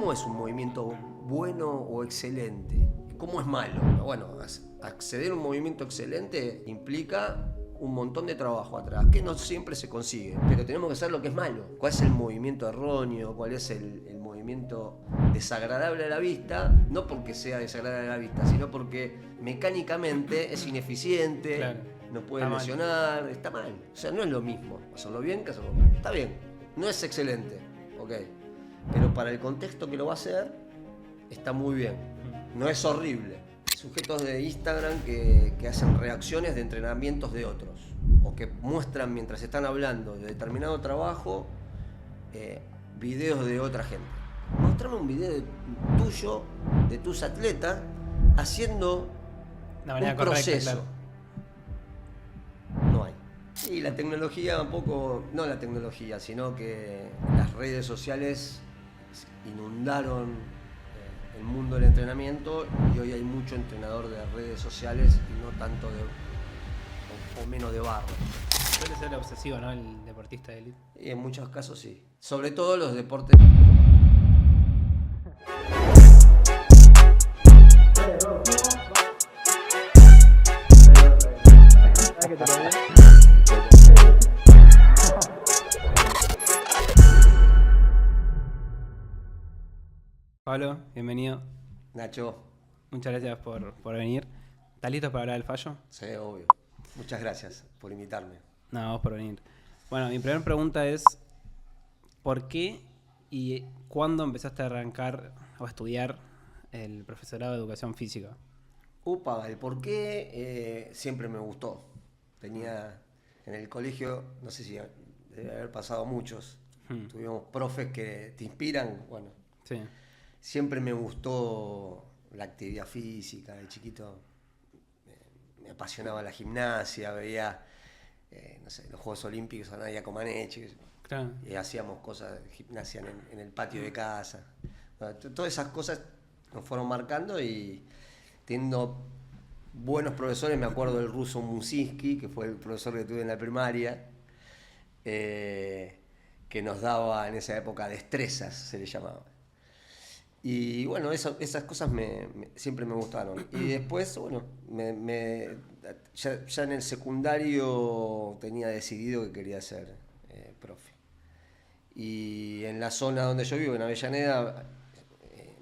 ¿Cómo es un movimiento bueno o excelente? ¿Cómo es malo? Bueno, acceder a un movimiento excelente implica un montón de trabajo atrás, que no siempre se consigue, pero tenemos que saber lo que es malo. ¿Cuál es el movimiento erróneo? ¿Cuál es el movimiento desagradable a la vista? No porque sea desagradable a la vista, sino porque mecánicamente es ineficiente, Claro. nos puede Está lesionar, está mal. O sea, no es lo mismo hacerlo bien que hacerlo mal. Está bien, no es excelente, ok, pero para el contexto que lo va a hacer, está muy bien. No es horrible. Sujetos de Instagram que hacen reacciones de entrenamientos de otros o que muestran mientras están hablando de determinado trabajo videos de otra gente. Mostrame un video tuyo, de tus atletas, haciendo un proceso. No hay. Y la tecnología un poco, no la tecnología, sino que las redes sociales inundaron el mundo del entrenamiento y hoy hay mucho entrenador de redes sociales y no tanto o menos de barro. Suele ser obsesivo, ¿no? El deportista de élite. Y en muchos casos sí. Sobre todo los deportes. Pablo, bienvenido. Nacho. Muchas gracias por venir. ¿Estás listo para hablar del fallo? Sí, obvio. Muchas gracias por invitarme. No, vos por venir. Bueno, mi primera pregunta es ¿por qué y cuándo empezaste a arrancar o a estudiar el profesorado de educación física? El por qué siempre me gustó. Tenía en el colegio, no sé si debe haber pasado muchos, tuvimos profes que te inspiran, bueno. Sí. Siempre me gustó la actividad física, de chiquito me apasionaba la gimnasia, veía no sé, los Juegos Olímpicos a Nadia Comaneci, Claro. y hacíamos cosas de gimnasia en el patio de casa. Bueno, todas esas cosas nos fueron marcando y teniendo buenos profesores, me acuerdo del ruso Musinski, que fue el profesor que tuve en la primaria, que nos daba en esa época destrezas, se le llamaba. Y bueno, esas cosas siempre me gustaron. Y después, bueno, ya en el secundario tenía decidido que quería ser profe. Y en la zona donde yo vivo, en Avellaneda,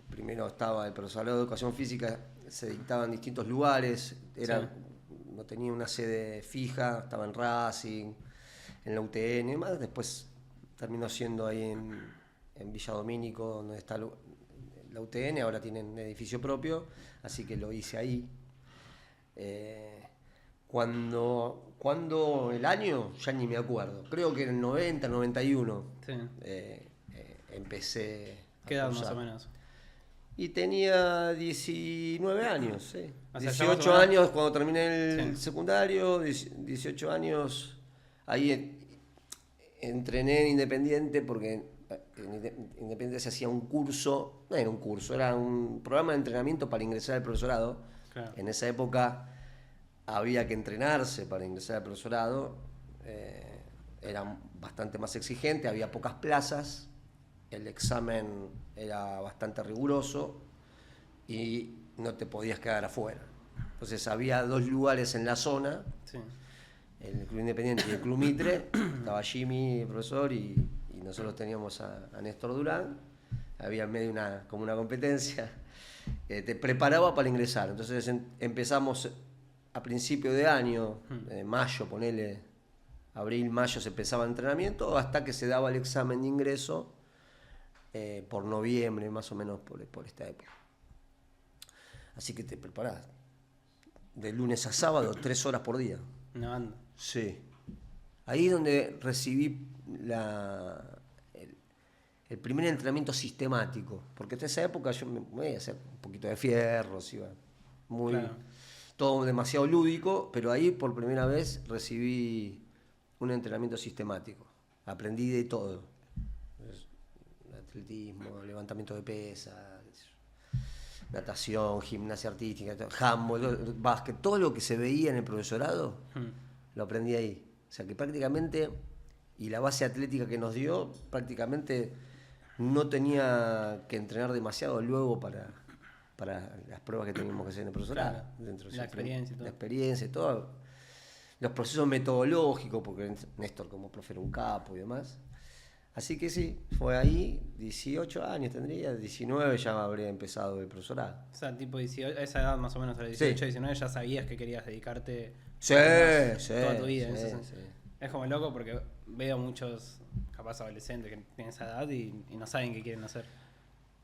primero estaba el profesorado de educación física, se dictaba en distintos lugares, no tenía una sede fija, estaba en Racing, en la UTN y más. Después terminó siendo ahí en Villa Domínico, donde está la UTN, ahora tienen edificio propio, así que lo hice ahí. Cuando el año, ya ni me acuerdo, creo que en el 90, 91 Sí. empecé. ¿Qué edad más o menos? Y tenía 19 años, sí. O sea, 18 años cuando terminé el secundario, 18 años, ahí entrené en Independiente porque en Independiente se hacía un curso, no era un curso, era un programa de entrenamiento para ingresar al profesorado. Claro. En esa época había que entrenarse para ingresar al profesorado, era bastante más exigente, había pocas plazas, el examen era bastante riguroso y no te podías quedar afuera. Entonces había dos lugares en la zona, Sí. el Club Independiente y el Club Mitre, estaba Jimmy, el profesor, y nosotros teníamos a Néstor Durán, había en medio como una competencia, te preparaba para ingresar. Entonces empezamos a principio de año, mayo, ponele, abril, mayo se empezaba el entrenamiento, hasta que se daba el examen de ingreso por noviembre, más o menos por esta época. Así que te preparás de lunes a sábado, 3 horas por día. No anda. Sí. Ahí es donde recibí el primer entrenamiento sistemático, porque en esa época yo me iba a hacer un poquito de fierros, iba muy, Claro. todo demasiado lúdico, pero ahí por primera vez recibí un entrenamiento sistemático. Aprendí de todo: atletismo, levantamiento de pesas, natación, gimnasia artística, handball, básquet, todo lo que se veía en el profesorado lo aprendí ahí. O sea que prácticamente, y la base atlética que nos dio, prácticamente no tenía que entrenar demasiado luego para las pruebas que teníamos que hacer en el profesorado. Claro, Dentro de la experiencia y todo. La experiencia y todo. Los procesos metodológicos, porque Néstor como profe era un capo y demás. Así que sí, fue ahí, 18 años tendría, 19 ya habría empezado el profesorado. O sea, tipo 18, a esa edad más o menos, a los Sí. 18, 19, ya sabías que querías dedicarte Sí, más sí, toda tu vida. sí, en ese sentido. sí. Es como loco porque veo muchos, capaz adolescentes que tienen esa edad y no saben qué quieren hacer.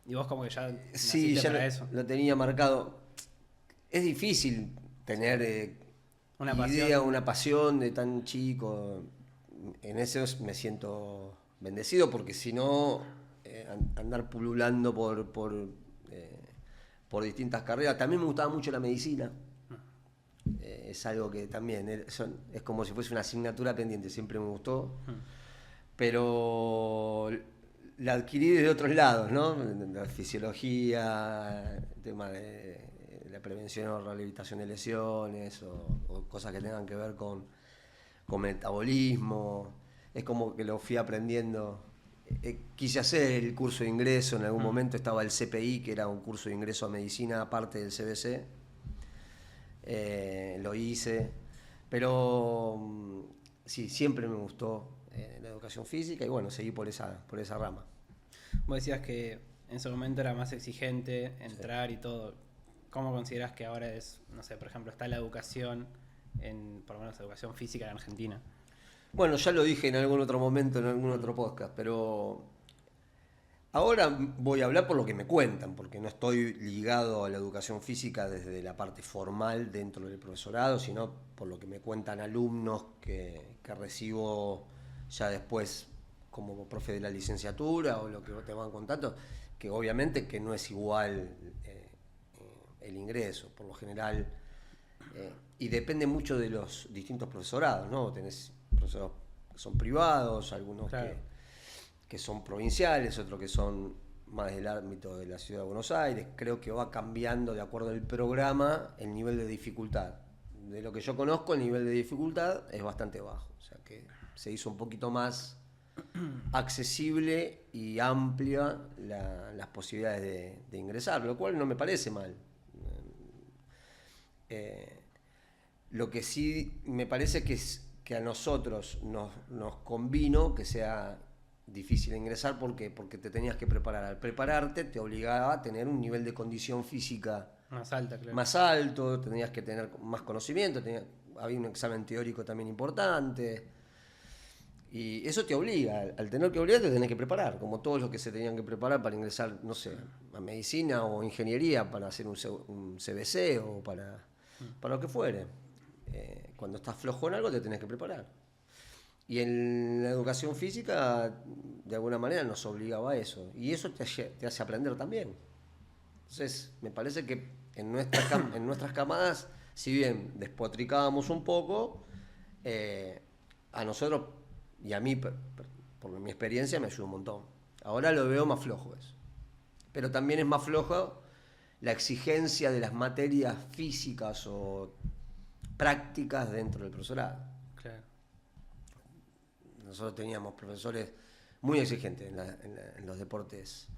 Y vos como que ya Sí, naciste ya para eso. lo tenía marcado. Es difícil tener Una idea, pasión. una pasión de tan chico. En eso me siento bendecido porque si no, andar pululando por distintas carreras. También me gustaba mucho la medicina. Es algo que también es como si fuese una asignatura pendiente, siempre me gustó. Pero la adquirí de otros lados, ¿no? La fisiología, el tema de la prevención o rehabilitación de lesiones o cosas que tengan que ver con metabolismo. Es como que lo fui aprendiendo. Quise hacer el curso de ingreso, en algún momento estaba el CPI, que era un curso de ingreso a medicina aparte del CBC. Lo hice, pero sí, siempre me gustó la educación física y bueno, seguí por esa rama. Vos decías que en ese momento era más exigente entrar y todo. ¿Cómo considerás que ahora es, no sé, por ejemplo, está la educación, por lo menos educación física en Argentina? Bueno, ya lo dije en algún otro momento, en algún otro podcast, pero ahora voy a hablar por lo que me cuentan, porque no estoy ligado a la educación física desde la parte formal dentro del profesorado, sino por lo que me cuentan alumnos que recibo ya después como profe de la licenciatura o lo que te van contando, que obviamente que no es igual el ingreso, por lo general, y depende mucho de los distintos profesorados, ¿no? Tenés profesorados que son privados, algunos Claro. que son provinciales, otros que son más del ámbito de la ciudad de Buenos Aires. Creo que va cambiando de acuerdo al programa el nivel de dificultad. De lo que yo conozco, el nivel de dificultad es bastante bajo, o sea que se hizo un poquito más accesible y amplia las posibilidades de ingresar, lo cual no me parece mal. Lo que sí me parece que a nosotros nos convino que sea difícil ingresar. ¿Por qué? Porque te tenías que preparar. Al prepararte te obligaba a tener un nivel de condición física Más alta, claro. más alto, tenías que tener más conocimiento, había un examen teórico también importante. Y eso te obliga, al tener que obligar te tenés que preparar, como todos los que se tenían que preparar para ingresar, no sé, a medicina o ingeniería, para hacer un CBC o para lo que fuere. Cuando estás flojo en algo te tenés que preparar. Y en la educación física, de alguna manera, nos obligaba a eso. Y eso te hace aprender también. Entonces, me parece que en nuestras camadas, si bien despotricábamos un poco, a nosotros y a mí, por mi experiencia, me ayudó un montón. Ahora lo veo más flojo eso. Pero también es más flojo la exigencia de las materias físicas o prácticas dentro del profesorado. Claro. Nosotros teníamos profesores muy exigentes en los deportes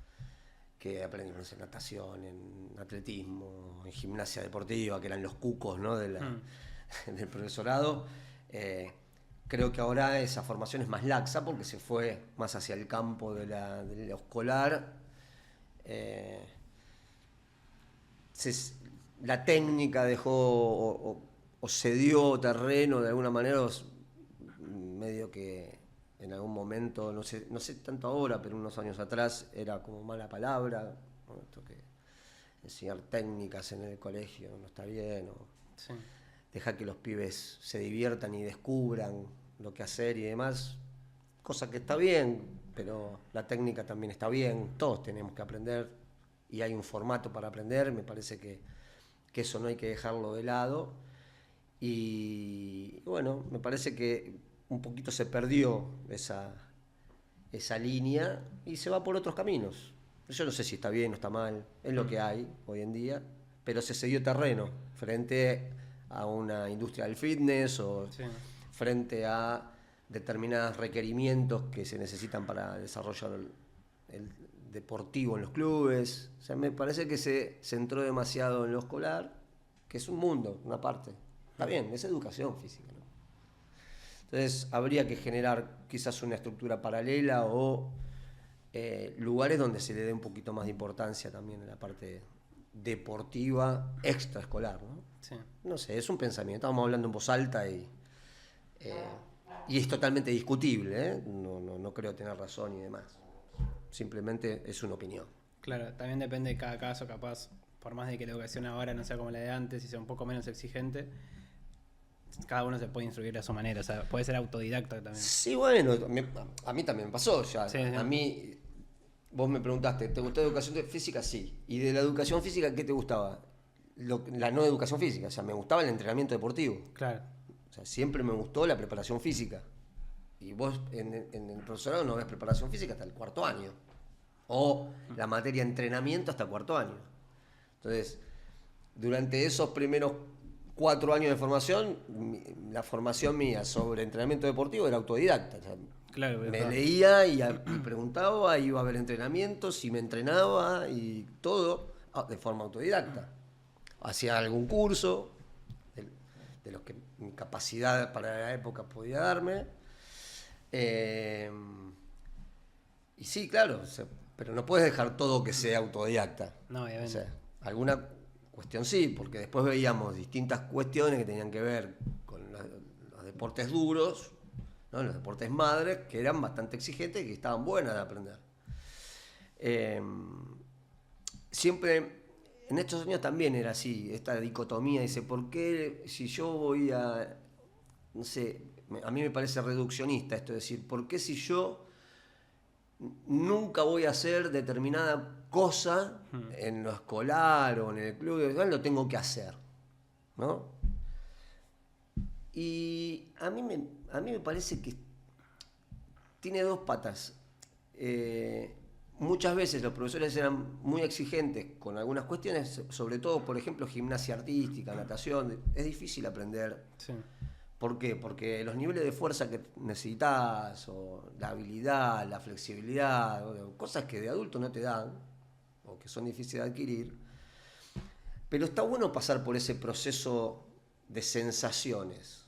que aprendimos en natación, en atletismo, en gimnasia deportiva, que eran los cucos, ¿no? del profesorado. Creo que ahora esa formación es más laxa porque se fue más hacia el campo de lo escolar. La técnica dejó o cedió terreno de alguna manera, medio que en algún momento, no sé tanto ahora, pero unos años atrás era como mala palabra, ¿no? Esto que enseñar técnicas en el colegio no está bien, Sí. dejar que los pibes se diviertan y descubran lo que hacer y demás, cosa que está bien, pero la técnica también está bien, todos tenemos que aprender y hay un formato para aprender, me parece que eso no hay que dejarlo de lado. Y bueno, me parece que un poquito se perdió esa línea y se va por otros caminos. Yo no sé si está bien o está mal, es lo que hay hoy en día, pero se cedió terreno frente a una industria del fitness o frente a determinados requerimientos que se necesitan para desarrollar el deportivo en los clubes. O sea, me parece que se centró demasiado en lo escolar, que es un mundo, una parte. Está bien, es educación física, ¿no? Entonces habría que generar quizás una estructura paralela o lugares donde se le dé un poquito más de importancia también a la parte deportiva extraescolar, ¿no? Sí. No sé, es un pensamiento. Estamos hablando en voz alta y es totalmente discutible, ¿eh? No creo tener razón y demás. Simplemente es una opinión. Claro, también depende de cada caso, capaz, por más de que la educación ahora no sea como la de antes y sea un poco menos exigente, cada uno se puede instruir a su manera, o sea, puede ser autodidacta también. Sí, bueno, a mí también me pasó ya. Sí, sí. A mí, vos me preguntaste, ¿te gustó educación física? Sí. ¿Y de la educación física qué te gustaba? La no educación física, o sea, me gustaba el entrenamiento deportivo. Claro, O sea, siempre me gustó la preparación física. Y vos en el profesorado no ves preparación física hasta el cuarto año. O la materia entrenamiento hasta el cuarto año. Entonces, durante esos primeros 4 años de formación, la formación mía sobre entrenamiento deportivo era autodidacta. O sea, claro. me leía y preguntaba, iba a ver entrenamientos y me entrenaba y todo de forma autodidacta. Hacía algún curso de los que mi capacidad para la época podía darme. Y sí, claro, o sea, pero no puedes dejar todo que sea autodidacta. No, obviamente. O sea, alguna cuestión sí, porque después veíamos distintas cuestiones que tenían que ver con los deportes duros, ¿no? Los deportes madres, que eran bastante exigentes y que estaban buenas de aprender. Siempre, en estos años también era así, esta dicotomía, dice, ¿por qué si yo voy a, no sé, a mí me parece reduccionista esto, es decir, ¿por qué si yo nunca voy a hacer determinada cosa en lo escolar o en el club, lo tengo que hacer, ¿no? Y a mí me parece que tiene dos patas. Muchas veces los profesores eran muy exigentes con algunas cuestiones, sobre todo, por ejemplo, gimnasia artística, natación. Es difícil aprender. Sí. ¿Por qué? Porque los niveles de fuerza que necesitas, o la habilidad, la flexibilidad, o cosas que de adulto no te dan, o que son difíciles de adquirir. Pero está bueno pasar por ese proceso de sensaciones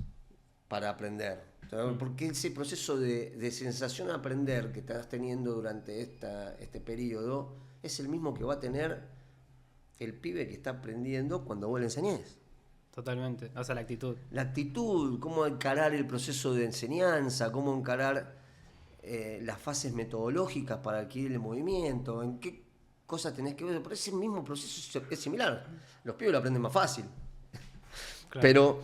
para aprender. Porque ese proceso de sensación a aprender que estás teniendo durante este periodo es el mismo que va a tener el pibe que está aprendiendo cuando vos le enseñés. Totalmente, o sea, la actitud. La actitud, cómo encarar el proceso de enseñanza, cómo encarar las fases metodológicas para adquirir el movimiento, en qué cosas tenés que ver. Pero ese mismo proceso es similar. Los pibes lo aprenden más fácil. Claro. Pero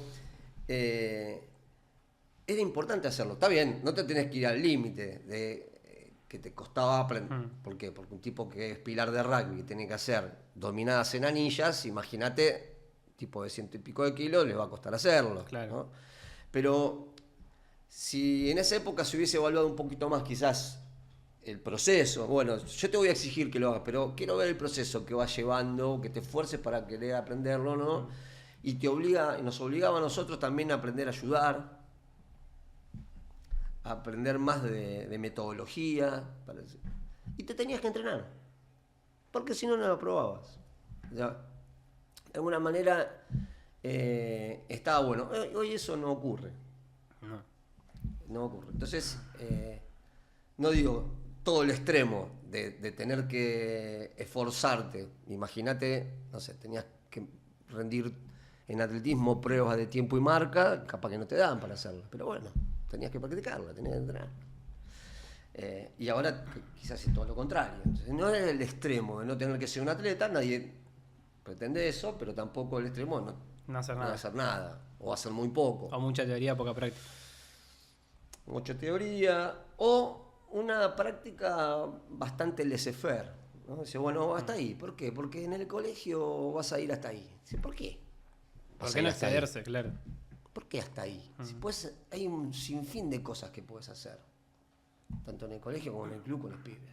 era importante hacerlo. Está bien, no te tenés que ir al límite de que te costaba aprender. ¿Por qué? Porque un tipo que es pilar de rugby y tiene que hacer dominadas en anillas, imagínate, tipo de 100 y pico de kilos, le va a costar hacerlo. Claro. ¿No? Pero si en esa época se hubiese evaluado un poquito más quizás el proceso, bueno, yo te voy a exigir que lo hagas, pero quiero ver el proceso que vas llevando, que te esfuerces para querer aprenderlo, ¿no? Y nos obligaba a nosotros también a aprender a ayudar, a aprender más de metodología, y te tenías que entrenar, porque si no, no lo aprobabas. Ya, de alguna manera estaba bueno. Hoy eso no ocurre. No ocurre. Entonces, no digo todo el extremo de tener que esforzarte. Imagínate, no sé, tenías que rendir en atletismo pruebas de tiempo y marca, capaz que no te dan para hacerlo. Pero bueno, tenías que practicarla, tenías que entrenar. Y ahora quizás es todo lo contrario. Entonces, no es el extremo de no tener que ser un atleta, nadie pretende eso, pero tampoco el extremo no hacer nada, o hacer muy poco. O mucha teoría, poca práctica. Mucha teoría, o una práctica bastante laissez-faire, ¿no? Dice, bueno, hasta ahí. ¿Por qué? Porque en el colegio vas a ir hasta ahí. Dice, ¿por qué? ¿Por qué no excederse? Claro. ¿Por qué hasta ahí? Si puedes, hay un sinfín de cosas que puedes hacer, tanto en el colegio como en el club con los pibes.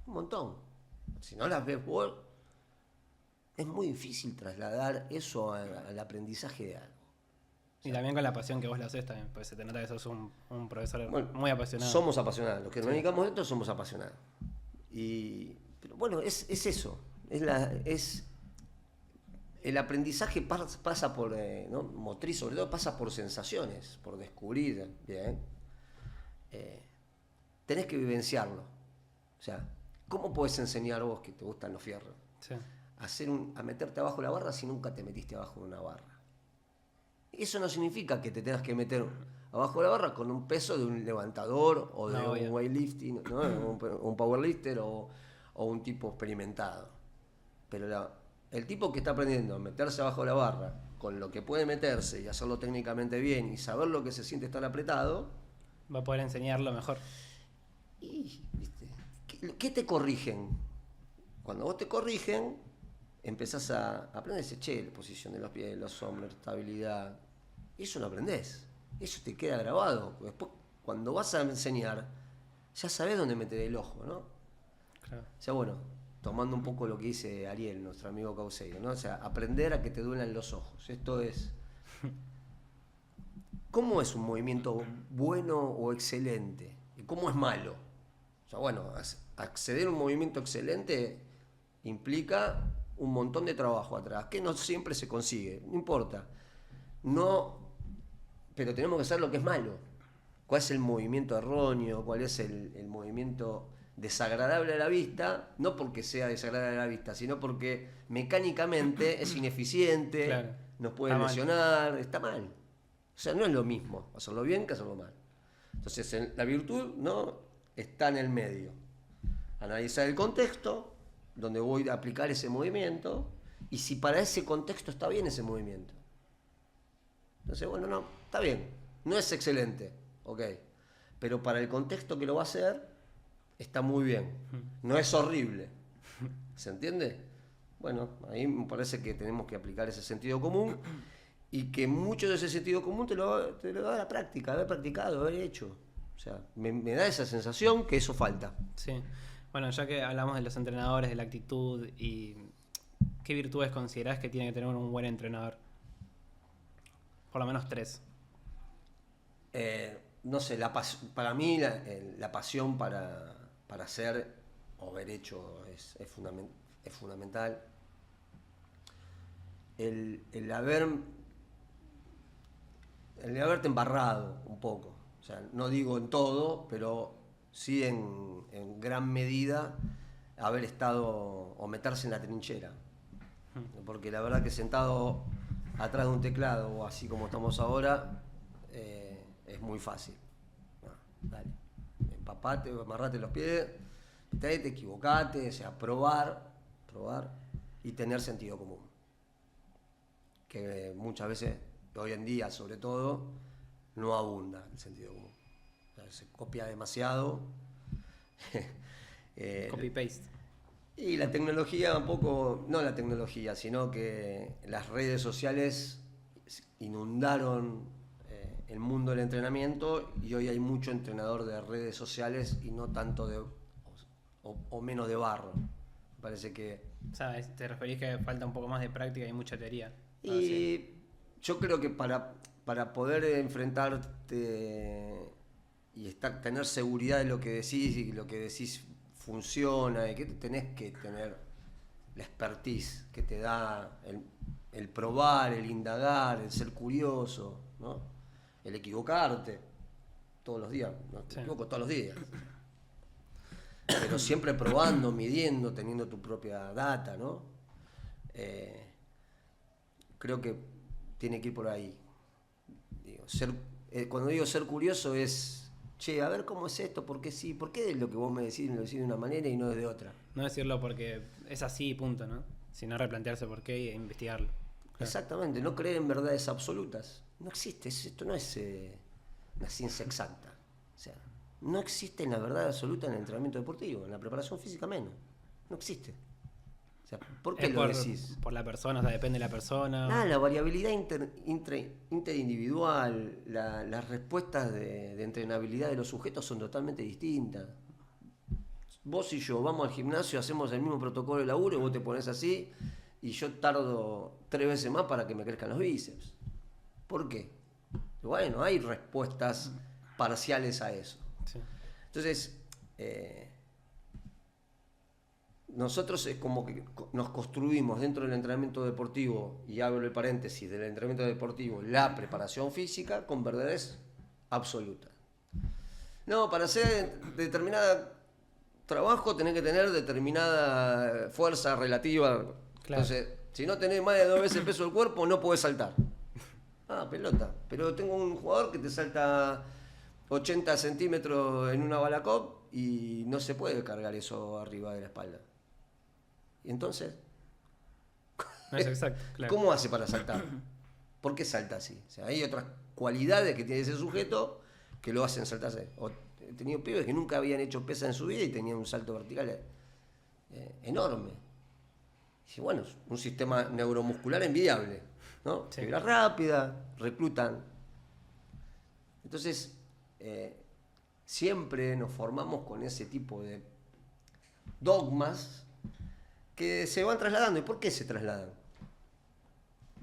Un montón. Si no las ves vos, es muy difícil trasladar eso al aprendizaje de algo. O sea, y también con la pasión que vos lo haces también, pues se te nota que sos un profesor muy apasionado. Somos apasionados, los que nos dedicamos a esto somos apasionados. Pero bueno, es eso. El aprendizaje pasa por, ¿no? Motriz, sobre todo pasa por sensaciones, por descubrir, ¿bien? Tenés que vivenciarlo. O sea, ¿cómo podés enseñar vos que te gustan los fierros? Sí. A meterte abajo de la barra si nunca te metiste abajo de una barra. Eso no significa que te tengas que meter abajo de la barra con un peso de un levantador o de un weightlifting, ¿no? un powerlifter o un tipo experimentado. Pero el tipo que está aprendiendo a meterse abajo de la barra con lo que puede meterse y hacerlo técnicamente bien y saber lo que se siente estar apretado, va a poder enseñarlo mejor. Y, ¿viste? ¿Qué te corrigen? Cuando vos te corrigen, empezás a aprender, che, la posición de los pies, los hombros, estabilidad. Eso lo aprendés. Eso te queda grabado. Después, cuando vas a enseñar, ya sabés dónde meter el ojo, ¿no? Claro. O sea, bueno, tomando un poco lo que dice Ariel, nuestro amigo Causeiro, ¿no? O sea, aprender a que te duelan los ojos. Esto es... ¿Cómo es un movimiento bueno o excelente? ¿Y cómo es malo? O sea, bueno, acceder a un movimiento excelente implica un montón de trabajo atrás, que no siempre se consigue, no importa. No, pero tenemos que saber lo que es malo. ¿Cuál es el movimiento erróneo? ¿Cuál es el movimiento desagradable a la vista? No porque sea desagradable a la vista, sino porque mecánicamente es ineficiente, claro. nos puede Está lesionar, está mal. O sea, no es lo mismo hacerlo bien que hacerlo mal. Entonces, la virtud no está en el medio. Analizar el contexto, donde voy a aplicar ese movimiento, y si para ese contexto está bien ese movimiento. Entonces, bueno, no, está bien. No es excelente, ok. Pero para el contexto que lo va a hacer, está muy bien. No es horrible. ¿Se entiende? Bueno, ahí me parece que tenemos que aplicar ese sentido común y que mucho de ese sentido común te lo da la práctica, haber practicado, haber hecho. O sea, me da esa sensación que eso falta. Sí. Bueno, ya que hablamos de los entrenadores, de la actitud y qué virtudes considerás que tiene que tener un buen entrenador. Por lo menos 3. No sé, para mí la pasión para hacer o haber hecho es fundamental. El haberte embarrado un poco. O sea, no digo en todo, pero sí en gran medida haber estado o meterse en la trinchera. Porque la verdad que sentado atrás de un teclado o así como estamos ahora, es muy fácil. Dale, empapate, amarrate los pies, te equivocate, o sea, probar y tener sentido común. Que muchas veces, hoy en día sobre todo, no abunda el sentido común. O sea, se copia demasiado. Copy-paste. Y la tecnología un poco, no la tecnología, sino que las redes sociales inundaron el mundo del entrenamiento y hoy hay mucho entrenador de redes sociales y no tanto o menos de barro. Me parece que... O sea, te referís que falta un poco más de práctica y mucha teoría. Y yo creo que para poder enfrentarte y tener seguridad de lo que decís y lo que decís funciona y que tenés que tener la expertise que te da el probar, el indagar, el ser curioso, ¿no? El equivocarte todos los días, no te equivoco todos los días, pero siempre probando, midiendo, teniendo tu propia data, ¿no? Creo que tiene que ir por ahí. Cuando digo ser curioso es, che, a ver cómo es esto, por qué sí, por qué lo que vos me decís lo decís de una manera y no de otra. No decirlo porque es así y punto, ¿no? Sino replantearse por qué e investigarlo. Claro. Exactamente, no creer en verdades absolutas. No existe, esto no es una ciencia exacta. O sea, no existe la verdad absoluta en el entrenamiento deportivo, en la preparación física menos. No existe. O sea, ¿por qué lo decís? Por la persona, o sea, depende de la persona. La variabilidad interindividual, las respuestas de entrenabilidad de los sujetos son totalmente distintas. Vos y yo vamos al gimnasio, hacemos el mismo protocolo de laburo y vos te pones así y yo tardo 3 veces más para que me crezcan los bíceps. ¿Por qué? Bueno, hay respuestas parciales a eso. Sí. Entonces, nosotros es como que nos construimos dentro del entrenamiento deportivo, y abro el paréntesis del entrenamiento deportivo, la preparación física con verdades absolutas. No, para hacer determinado trabajo tenés que tener determinada fuerza relativa. Claro. Entonces, si no tenés más de 2 veces el peso del cuerpo, no podés saltar. Ah, pelota. Pero tengo un jugador que te salta 80 centímetros en una balacop y no se puede cargar eso arriba de la espalda. Y entonces, No es exacto, claro. ¿cómo hace para saltar? ¿Por qué salta así? O sea, hay otras cualidades que tiene ese sujeto que lo hacen saltarse. He tenido pibes que nunca habían hecho pesa en su vida y tenían un salto vertical enorme. Y bueno, es un sistema neuromuscular envidiable, ¿no? Sí. Fibra rápida, reclutan. Entonces, siempre nos formamos con ese tipo de dogmas que se van trasladando. ¿Y por qué se trasladan?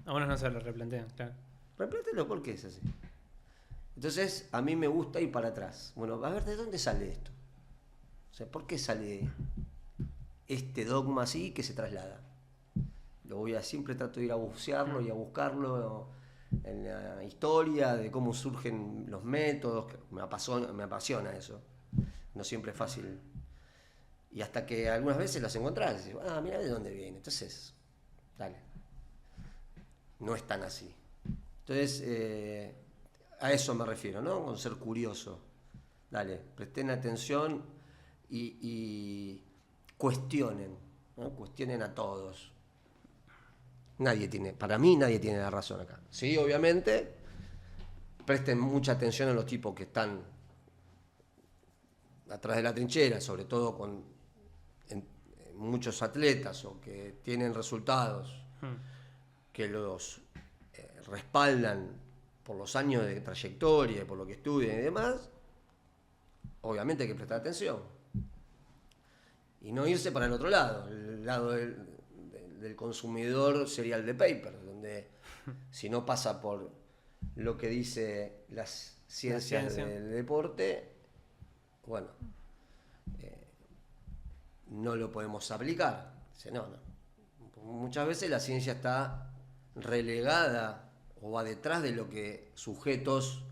A unos no se lo replantean, claro. Replételo, ¿por qué es así? Entonces, a mí me gusta ir para atrás. Bueno, a ver, ¿de dónde sale esto? O sea, ¿por qué sale este dogma así que se traslada? Siempre trato de ir a bucearlo y a buscarlo en la historia, de cómo surgen los métodos, que me apasiona eso. No siempre es fácil. Y hasta que algunas veces las encontrás, y dices, mira de dónde viene. Entonces, dale. No es tan así. Entonces, a eso me refiero, ¿no? Con ser curioso. Dale, presten atención y cuestionen, ¿no? Cuestionen a todos. Para mí nadie tiene la razón acá. Sí, obviamente, presten mucha atención a los tipos que están atrás de la trinchera, sobre todo en muchos atletas o que tienen resultados que los respaldan por los años de trayectoria, por lo que estudian y demás. Obviamente hay que prestar atención y no irse para el otro lado. El lado del consumidor serial de paper, donde si no pasa por lo que dice las ciencias del deporte, bueno, no lo podemos aplicar. Dice, no. Muchas veces la ciencia está relegada o va detrás de lo que sujetos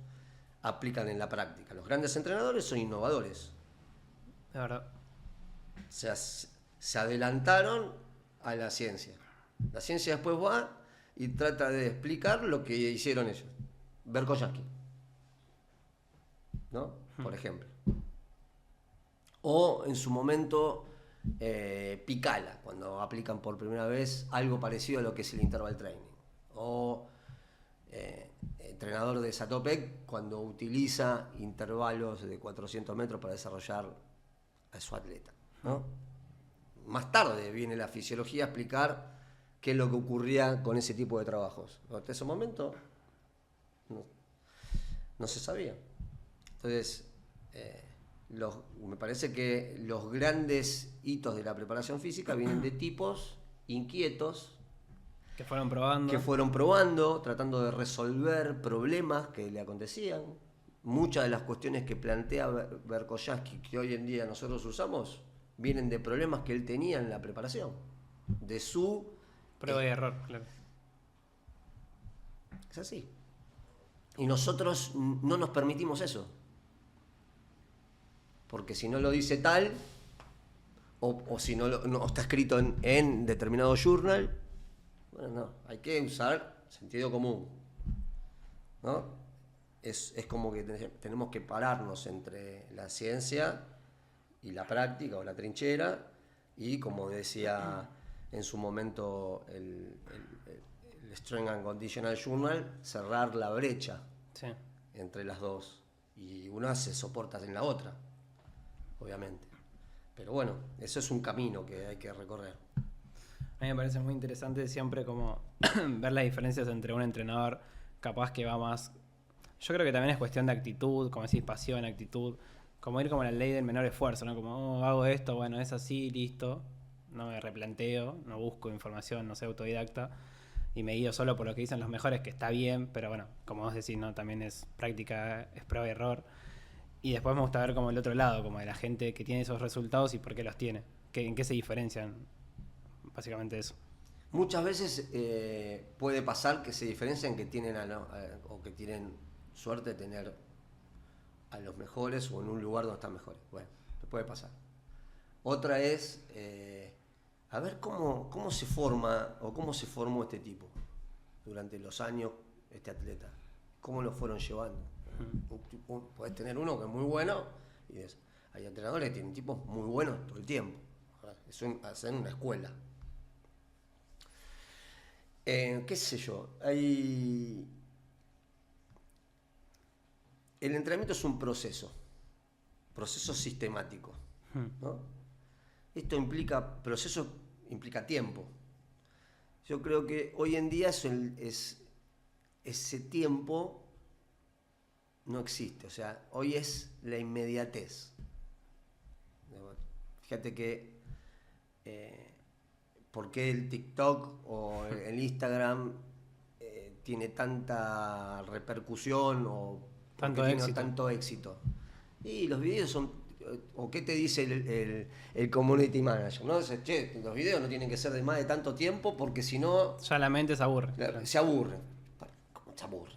aplican en la práctica. Los grandes entrenadores son innovadores. La verdad. O sea, se adelantaron a la ciencia. La ciencia después va y trata de explicar lo que hicieron ellos. Verkhoyanski, ¿no? Por ejemplo. O en su momento Picala, cuando aplican por primera vez algo parecido a lo que es el interval training. O entrenador de Zatopek cuando utiliza intervalos de 400 metros para desarrollar a su atleta, ¿no? Más tarde viene la fisiología a explicar qué es lo que ocurría con ese tipo de trabajos. Hasta ese momento no se sabía. Entonces, me parece que los grandes hitos de la preparación física vienen de tipos inquietos que fueron probando, tratando de resolver problemas que le acontecían. Muchas de las cuestiones que plantea Verkhoyanski, que hoy en día nosotros usamos, vienen de problemas que él tenía en la preparación, de su prueba y error, claro. Es así. Y nosotros no nos permitimos eso. Porque si no lo dice tal, o si no está escrito en determinado journal, bueno, no, hay que usar sentido común, ¿no? Es como que tenemos que pararnos entre la ciencia y la práctica o la trinchera, y como decía en su momento el Strength and Conditional Journal, cerrar la brecha entre las dos, y una se soporta en la otra, obviamente. Pero bueno, eso es un camino que hay que recorrer. A mí me parece muy interesante siempre como ver las diferencias entre un entrenador capaz que va más... Yo creo que también es cuestión de actitud, como decís, pasión, actitud. Como ir como la ley del menor esfuerzo, ¿no? Como, hago esto, bueno, es así, listo. No me replanteo, no busco información, no soy autodidacta. Y me guío solo por lo que dicen los mejores, que está bien, pero bueno, como vos decís, ¿no? También es práctica, es prueba y error. Y después me gusta ver como el otro lado, como de la gente que tiene esos resultados y por qué los tiene. ¿En qué se diferencian? Básicamente eso. Muchas veces puede pasar que se diferencian que tienen o que tienen suerte de tener a los mejores o en un lugar donde están mejores. Bueno, puede pasar. Otra es a ver cómo se forma o cómo se formó este tipo durante los años, este atleta. Cómo lo fueron llevando. Podés tener uno que es muy bueno y hay entrenadores que tienen tipos muy buenos todo el tiempo. Hacen una escuela. ¿Qué sé yo? El entrenamiento es un proceso sistemático, ¿no? Esto proceso implica tiempo. Yo creo que hoy en día ese tiempo no existe, o sea, hoy es la inmediatez. Fíjate que ¿por qué el TikTok o el Instagram tiene tanta repercusión o tanto éxito? Y los videos son, o qué te dice el community manager, ¿no? Dice, che, los videos no tienen que ser de más de tanto tiempo porque si no... Ya la mente se aburre. Se aburre. ¿Cómo se aburre?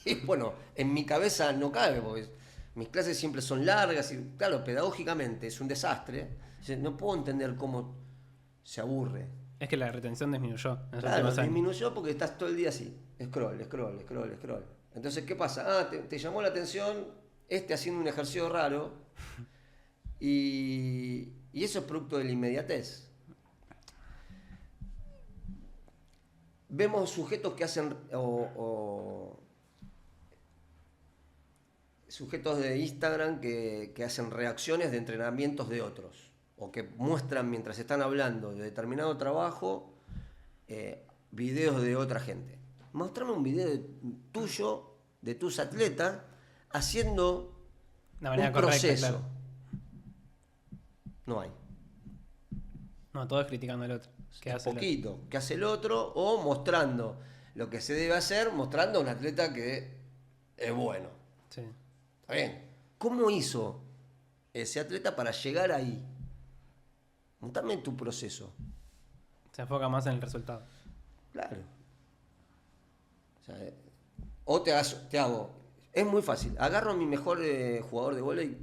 Y bueno, en mi cabeza no cabe, porque mis clases siempre son largas y, claro, pedagógicamente es un desastre. No puedo entender cómo se aburre. Es que la retención disminuyó. Claro, disminuyó porque estás todo el día así. Scroll. Entonces, ¿qué pasa? Te llamó la atención haciendo un ejercicio raro y eso es producto de la inmediatez. Vemos sujetos que hacen sujetos de Instagram que hacen reacciones de entrenamientos de otros o que muestran mientras están hablando de determinado trabajo videos de otra gente. Mostrame un video tuyo, de tus atletas, haciendo un proceso. Claro. No hay. No, todo es criticando al otro. ¿Qué hace el otro? O mostrando lo que se debe hacer, mostrando a un atleta que es bueno. Sí. ¿Está bien? ¿Cómo hizo ese atleta para llegar ahí? Mostrame tu proceso. Se enfoca más en el resultado. Claro. O te hago. Es muy fácil. Agarro a mi mejor jugador de vóley,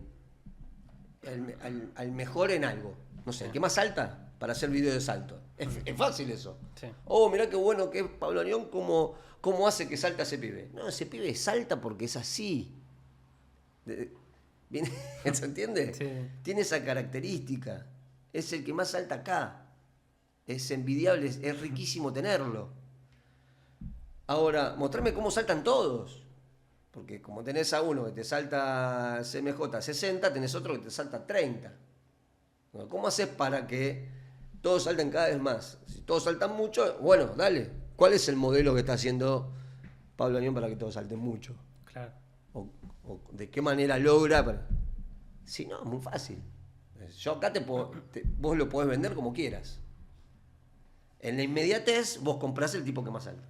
al mejor en algo. No sé, el que más salta para hacer video de salto. Es fácil eso. Sí. Oh, mirá qué bueno que es Pablo Arión, cómo hace que salta ese pibe. No, ese pibe salta porque es así. ¿Se entiende? Sí. Tiene esa característica. Es el que más salta acá. Es envidiable, es riquísimo tenerlo. Ahora, mostrame cómo saltan todos. Porque como tenés a uno que te salta CMJ 60, tenés otro que te salta 30. ¿Cómo haces para que todos salten cada vez más? Si todos saltan mucho, bueno, dale. ¿Cuál es el modelo que está haciendo Pablo Anión para que todos salten mucho? Claro. O de qué manera logra. Si no, es muy fácil. Yo acá vos lo podés vender como quieras. En la inmediatez vos comprás el tipo que más salta.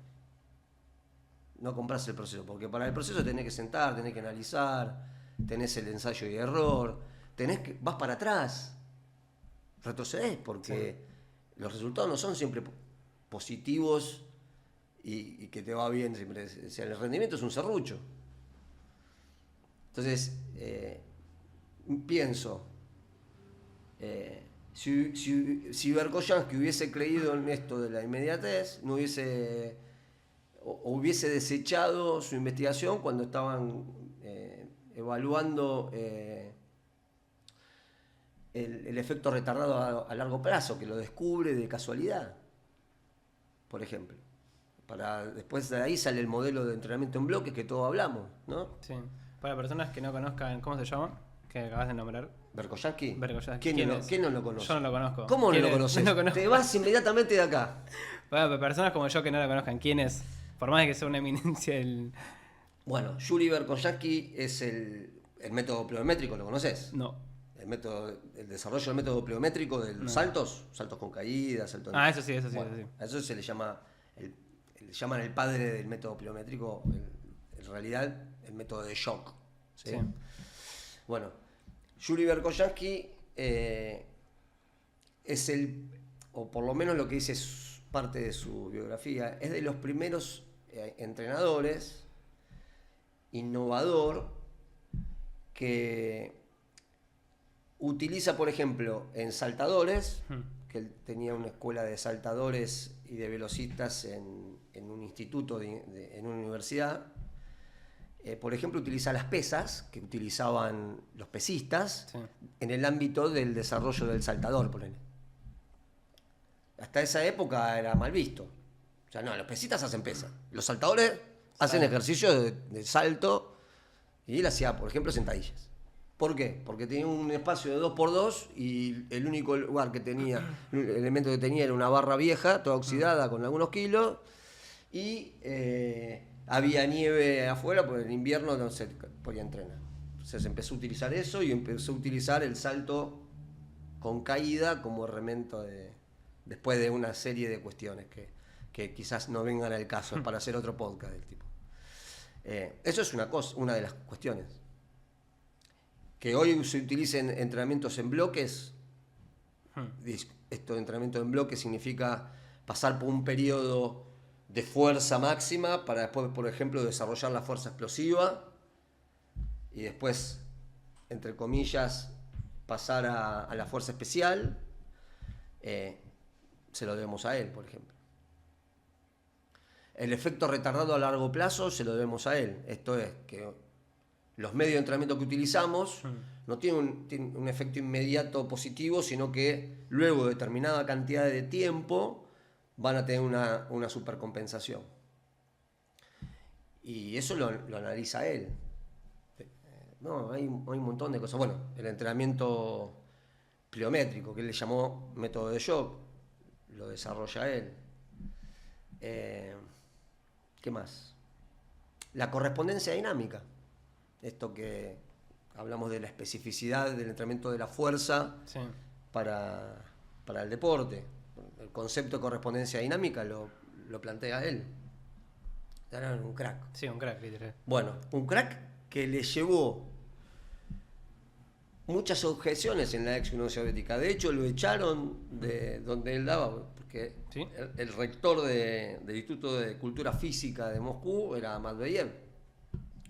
No comprás el proceso, porque para el proceso tenés que sentar, tenés que analizar, tenés el ensayo y error, vas para atrás, retrocedés, porque los resultados no son siempre positivos y que te va bien siempre. O sea, el rendimiento es un serrucho. Entonces, pienso, si Verkhoyanski hubiese creído en esto de la inmediatez, no hubiese desechado su investigación cuando estaban evaluando el efecto retardado a largo plazo, que lo descubre de casualidad, por ejemplo. Después de ahí sale el modelo de entrenamiento en bloques que todos hablamos, ¿no? Sí. Para personas que no conozcan, ¿cómo se llama? Que acabas de nombrar. ¿Verkhoyanski? ¿Quién no lo conoce? Yo no lo conozco. ¿Cómo no lo conoces? No conozco. Te vas inmediatamente de acá. Bueno, personas como yo que no lo conozcan, ¿quién es? Por más de que sea una eminencia Bueno, Yuri Verkhoyanski es el método pliométrico, ¿lo conoces? No. El desarrollo del método pliométrico de los saltos con caídas, saltos. Eso sí. A eso se le llama, le llaman el padre del método pliométrico, en realidad el método de shock. ¿Sí? Sí. Bueno, Yuri Verkhoyanski es o por lo menos lo que dice parte de su biografía, es de los primeros entrenadores, innovador, que utiliza, por ejemplo, en saltadores, que él tenía una escuela de saltadores y de velocistas en un instituto, en una universidad. Por ejemplo, utiliza las pesas que utilizaban los pesistas, sí, en el ámbito del desarrollo del saltador, ponele. Hasta esa época era mal visto. O sea, no, los pesistas hacen pesas. Los saltadores hacen ejercicio de salto, y él hacía, por ejemplo, sentadillas. ¿Por qué? Porque tenía un espacio de 2x2 y el único lugar que tenía, el elemento que tenía era una barra vieja, toda oxidada, con algunos kilos, y había nieve afuera, porque en invierno no se podía entrenar. Entonces empezó a utilizar eso y empezó a utilizar el salto con caída como herramienta después de una serie de cuestiones que quizás no vengan al caso, es para hacer otro podcast del tipo. Eso es una de las cuestiones. Que hoy se utilicen entrenamientos en bloques. Esto de entrenamiento en bloques significa pasar por un periodo de fuerza máxima para después, por ejemplo, desarrollar la fuerza explosiva y después, entre comillas, pasar a la fuerza especial. Se lo debemos a él, por ejemplo. El efecto retardado a largo plazo se lo debemos a él. Esto es que los medios de entrenamiento que utilizamos no tienen un efecto inmediato positivo, sino que luego de determinada cantidad de tiempo van a tener una supercompensación. Y eso lo analiza él. No, hay un montón de cosas. Bueno, el entrenamiento pliométrico, que él le llamó método de shock, lo desarrolla él. ¿Qué más? La correspondencia dinámica. Esto que hablamos de la especificidad del entrenamiento de la fuerza, sí, para el deporte. El concepto de correspondencia dinámica lo plantea él. Era un crack. Sí, un crack, literal. Bueno, un crack que le llevó muchas objeciones en la ex Unión Soviética. De hecho, lo echaron de donde él daba, porque ¿sí? el rector del Instituto de Cultura Física de Moscú era Medvedev,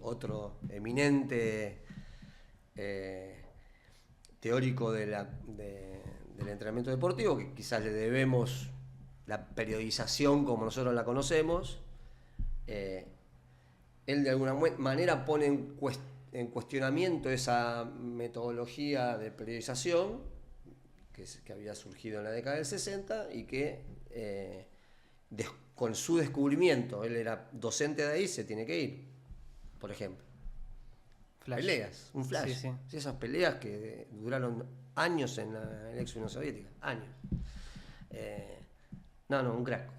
otro eminente teórico del entrenamiento deportivo, que quizás le debemos la periodización como nosotros la conocemos. Él de alguna manera pone en cuestionamiento esa metodología de periodización que había surgido en la década del 60 y que con su descubrimiento, él era docente de ahí, se tiene que ir, por ejemplo. Flash. Peleas, un flash. Sí, sí. Esas peleas que duraron años en la ex Unión Soviética, años. Un crack.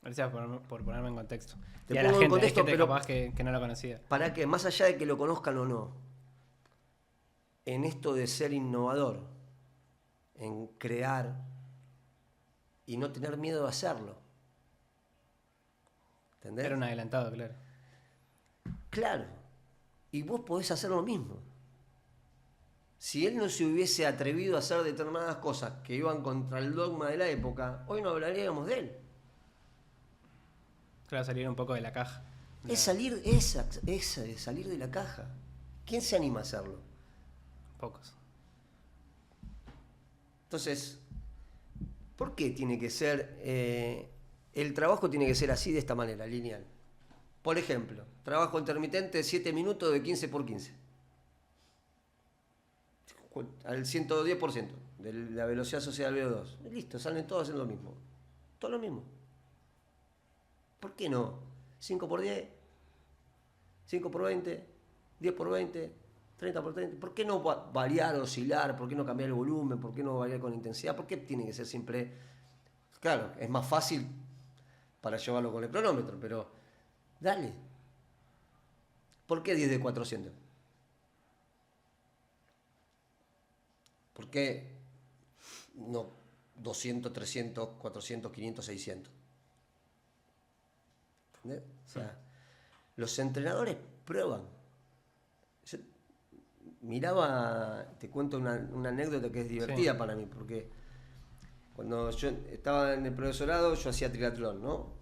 Gracias por ponerme en contexto. Te pongo en contexto, hay gente pero capaz que no lo conocía. Para que, más allá de que lo conozcan o no, en esto de ser innovador, en crear y no tener miedo de hacerlo. ¿Entendés? Era un adelantado, claro. Claro. Y vos podés hacer lo mismo. Si él no se hubiese atrevido a hacer determinadas cosas que iban contra el dogma de la época, hoy no hablaríamos de él. Claro, salir un poco de la caja. Es salir de la caja. ¿Quién se anima a hacerlo? Pocos. Entonces, ¿por qué tiene que ser... el trabajo tiene que ser así, de esta manera, lineal? Por ejemplo, trabajo intermitente de 7 minutos de 15x15. Al 110% de la velocidad asociada al VO2. Listo, salen todos haciendo lo mismo. Todo lo mismo. ¿Por qué no? 5x10, 5x20, 10x20, 30x30. ¿Por qué no variar, oscilar? ¿Por qué no cambiar el volumen? ¿Por qué no variar con intensidad? ¿Por qué tiene que ser siempre...? Claro, es más fácil para llevarlo con el cronómetro, pero dale. ¿Por qué 10 de 400? ¿Por qué no 200, 300, 400, 500, 600? ¿Entendés? O sea, los entrenadores prueban. Yo, miraba, te cuento una anécdota que es divertida Sí. para mí, porque cuando yo estaba en el profesorado yo hacía triatlón, ¿no?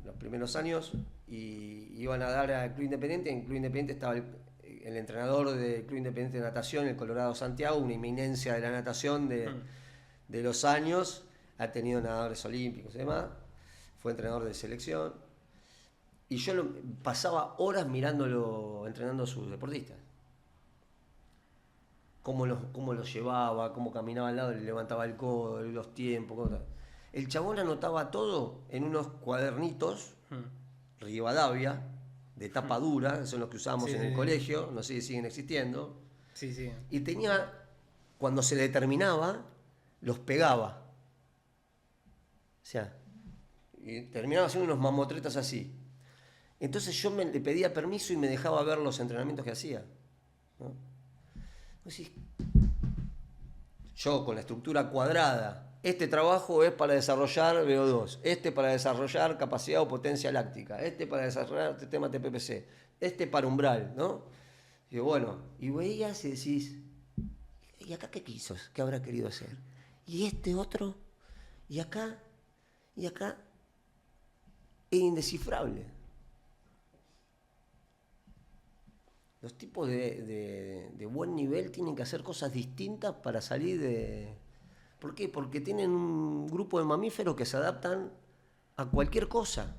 Los primeros años, y iban a dar al Club Independiente. En el Club Independiente estaba el entrenador del Club Independiente de Natación, el Colorado Santiago, una eminencia de la natación Mm. de los años, ha tenido nadadores olímpicos y demás, fue entrenador de selección, y yo pasaba horas mirándolo entrenando a sus deportistas. Cómo los llevaba, cómo caminaba al lado, le levantaba el codo, los tiempos, cosas. El chabón anotaba todo en unos cuadernitos Mm. Rivadavia, de tapa Mm. dura, que son los que usábamos Sí, en sí, el sí. colegio, no sé si siguen existiendo, Sí, sí. y tenía, cuando se determinaba, los pegaba. O sea, y terminaba haciendo unos mamotretas así. Entonces le pedía permiso y me dejaba ver los entrenamientos que hacía, ¿no? Entonces, yo con la estructura cuadrada, este trabajo es para desarrollar VO2, este para desarrollar capacidad o potencia láctica, este para desarrollar sistema TPPC, este para umbral, ¿no? Y bueno, y veías y decís, ¿y acá qué quiso? ¿Qué habrá querido hacer? Y este otro, y acá, y acá, es indescifrable. Los tipos de buen nivel tienen que hacer cosas distintas para salir de... ¿Por qué? Porque tienen un grupo de mamíferos que se adaptan a cualquier cosa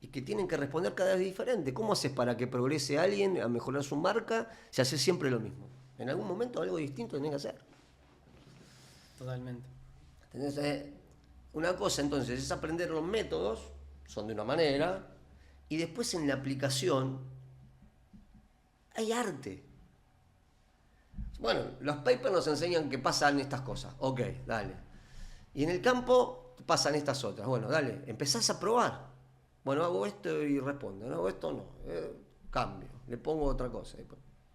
y que tienen que responder cada vez diferente. ¿Cómo haces para que progrese alguien a mejorar su marca si haces siempre lo mismo? En algún momento algo distinto tenés que hacer. Totalmente. ¿Entendés? Una cosa entonces es aprender los métodos, son de una manera, y después en la aplicación hay arte. Bueno, los papers nos enseñan que pasan estas cosas. Ok, dale. Y en el campo pasan estas otras. Bueno, dale, empezás a probar. Bueno, hago esto y respondo. No hago esto, no. Cambio, le pongo otra cosa.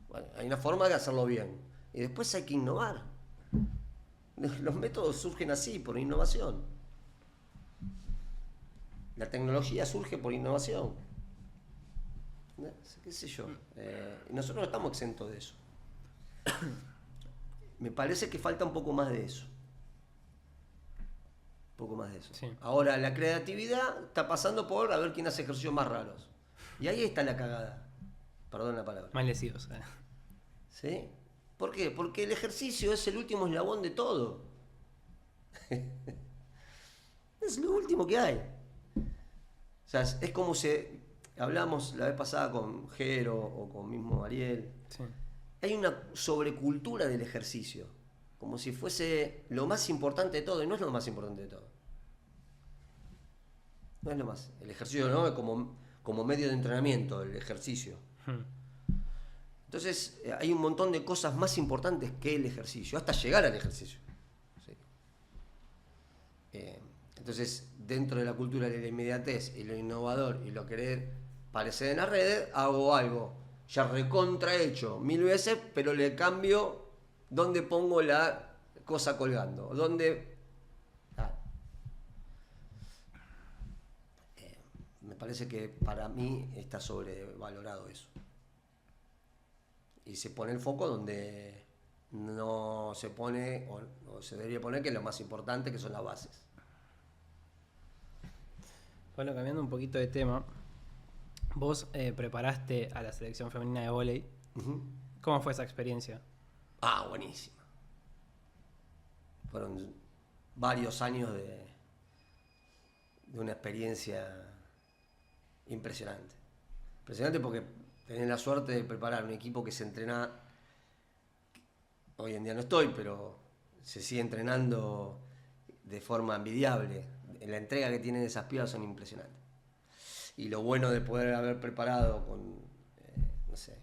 Bueno, hay una forma de hacerlo bien. Y después hay que innovar. Los métodos surgen así, por innovación. La tecnología surge por innovación. ¿No? ¿Qué sé yo? Nosotros no estamos exentos de eso. Me parece que falta un poco más de eso. Un poco más de eso. Sí. Ahora, la creatividad está pasando por a ver quién hace ejercicios más raros. Y ahí está la cagada. Perdón la palabra. Mal lesidos. ¿Sí? ¿Por qué? Porque el ejercicio es el último eslabón de todo. Es lo último que hay. O sea, es como si hablamos la vez pasada con Jero o con mismo Ariel. Sí. Hay una sobrecultura del ejercicio, como si fuese lo más importante de todo, y no es lo más importante de todo. No es lo más. El ejercicio, ¿no? Como medio de entrenamiento, el ejercicio. Mm. Entonces, hay un montón de cosas más importantes que el ejercicio, hasta llegar al ejercicio. ¿Sí? Entonces, dentro de la cultura de la inmediatez y lo innovador y lo querer parecer en las redes, hago algo ya recontra hecho 1000 veces, pero le cambio dónde pongo la cosa colgando, dónde... Ah. Me parece que para mí está sobrevalorado eso. Y se pone el foco donde no se pone, o se debería poner, que es lo más importante, que son las bases. Bueno, cambiando un poquito de tema, vos preparaste a la selección femenina de vóley. Uh-huh. ¿Cómo fue esa experiencia? Ah, buenísima. Fueron varios años de una experiencia impresionante. Impresionante porque tenés la suerte de preparar un equipo que se entrena. Hoy en día no estoy, pero se sigue entrenando de forma envidiable. La entrega que tienen esas pibas son impresionantes. Y lo bueno de poder haber preparado con, no sé,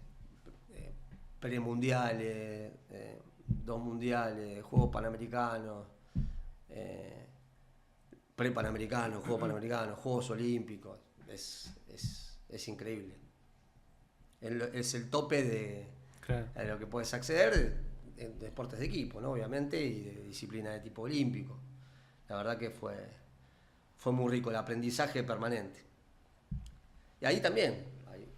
premundiales, 2 mundiales, Juegos Panamericanos, pre-Panamericanos, Juegos Panamericanos, Juegos Olímpicos, es increíble. Es el tope Claro. de lo que puedes acceder de deportes de equipo, ¿no? Obviamente, y de disciplina de tipo olímpico. La verdad que fue muy rico el aprendizaje permanente. Y ahí también hay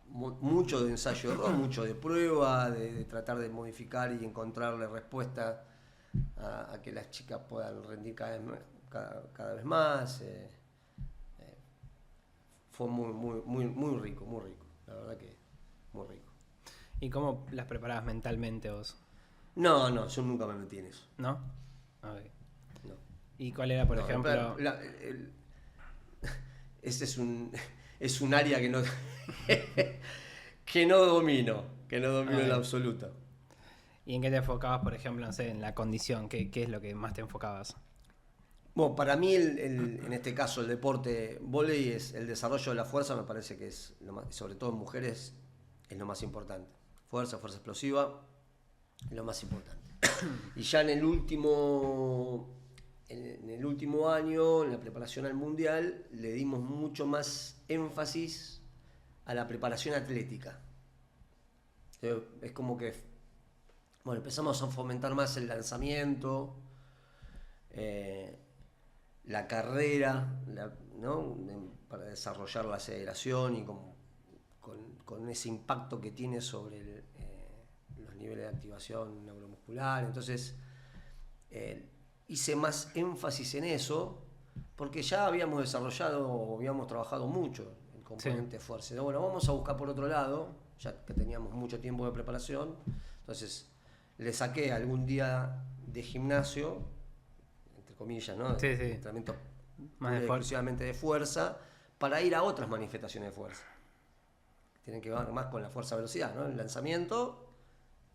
un mucho de ensayo-error, mucho de prueba, de tratar de modificar y encontrarle respuesta a que las chicas puedan rendir cada vez más. Fue muy rico, la verdad que muy rico. ¿Y cómo las preparabas mentalmente vos? No, yo nunca me metí en eso. ¿No? Ok. No. ¿Y cuál era, por ejemplo? Ese es un área que no, que no domino en absoluto. ¿Y en qué te enfocabas, por ejemplo, no sé, en la condición? ¿Qué es lo que más te enfocabas? Bueno, para mí, en este caso, el deporte vóley es el desarrollo de la fuerza, me parece que es, sobre todo en mujeres, es lo más importante. Fuerza explosiva, es lo más importante. Y ya en el último año, en la preparación al Mundial, le dimos mucho más énfasis a la preparación atlética. Es como que, bueno, empezamos a fomentar más el lanzamiento, la carrera, ¿no? Para desarrollar la aceleración y con ese impacto que tiene sobre los niveles de activación neuromuscular. Entonces, hice más énfasis en eso porque ya habíamos trabajado mucho el componente fuerza. Bueno, vamos a buscar por otro lado, ya que teníamos mucho tiempo de preparación. Entonces, le saqué algún día de gimnasio, entre comillas, ¿no? Sí. Entrenamiento Más exclusivamente de fuerza, para ir a otras manifestaciones de fuerza. Tienen que ver más con la fuerza-velocidad, ¿no? El lanzamiento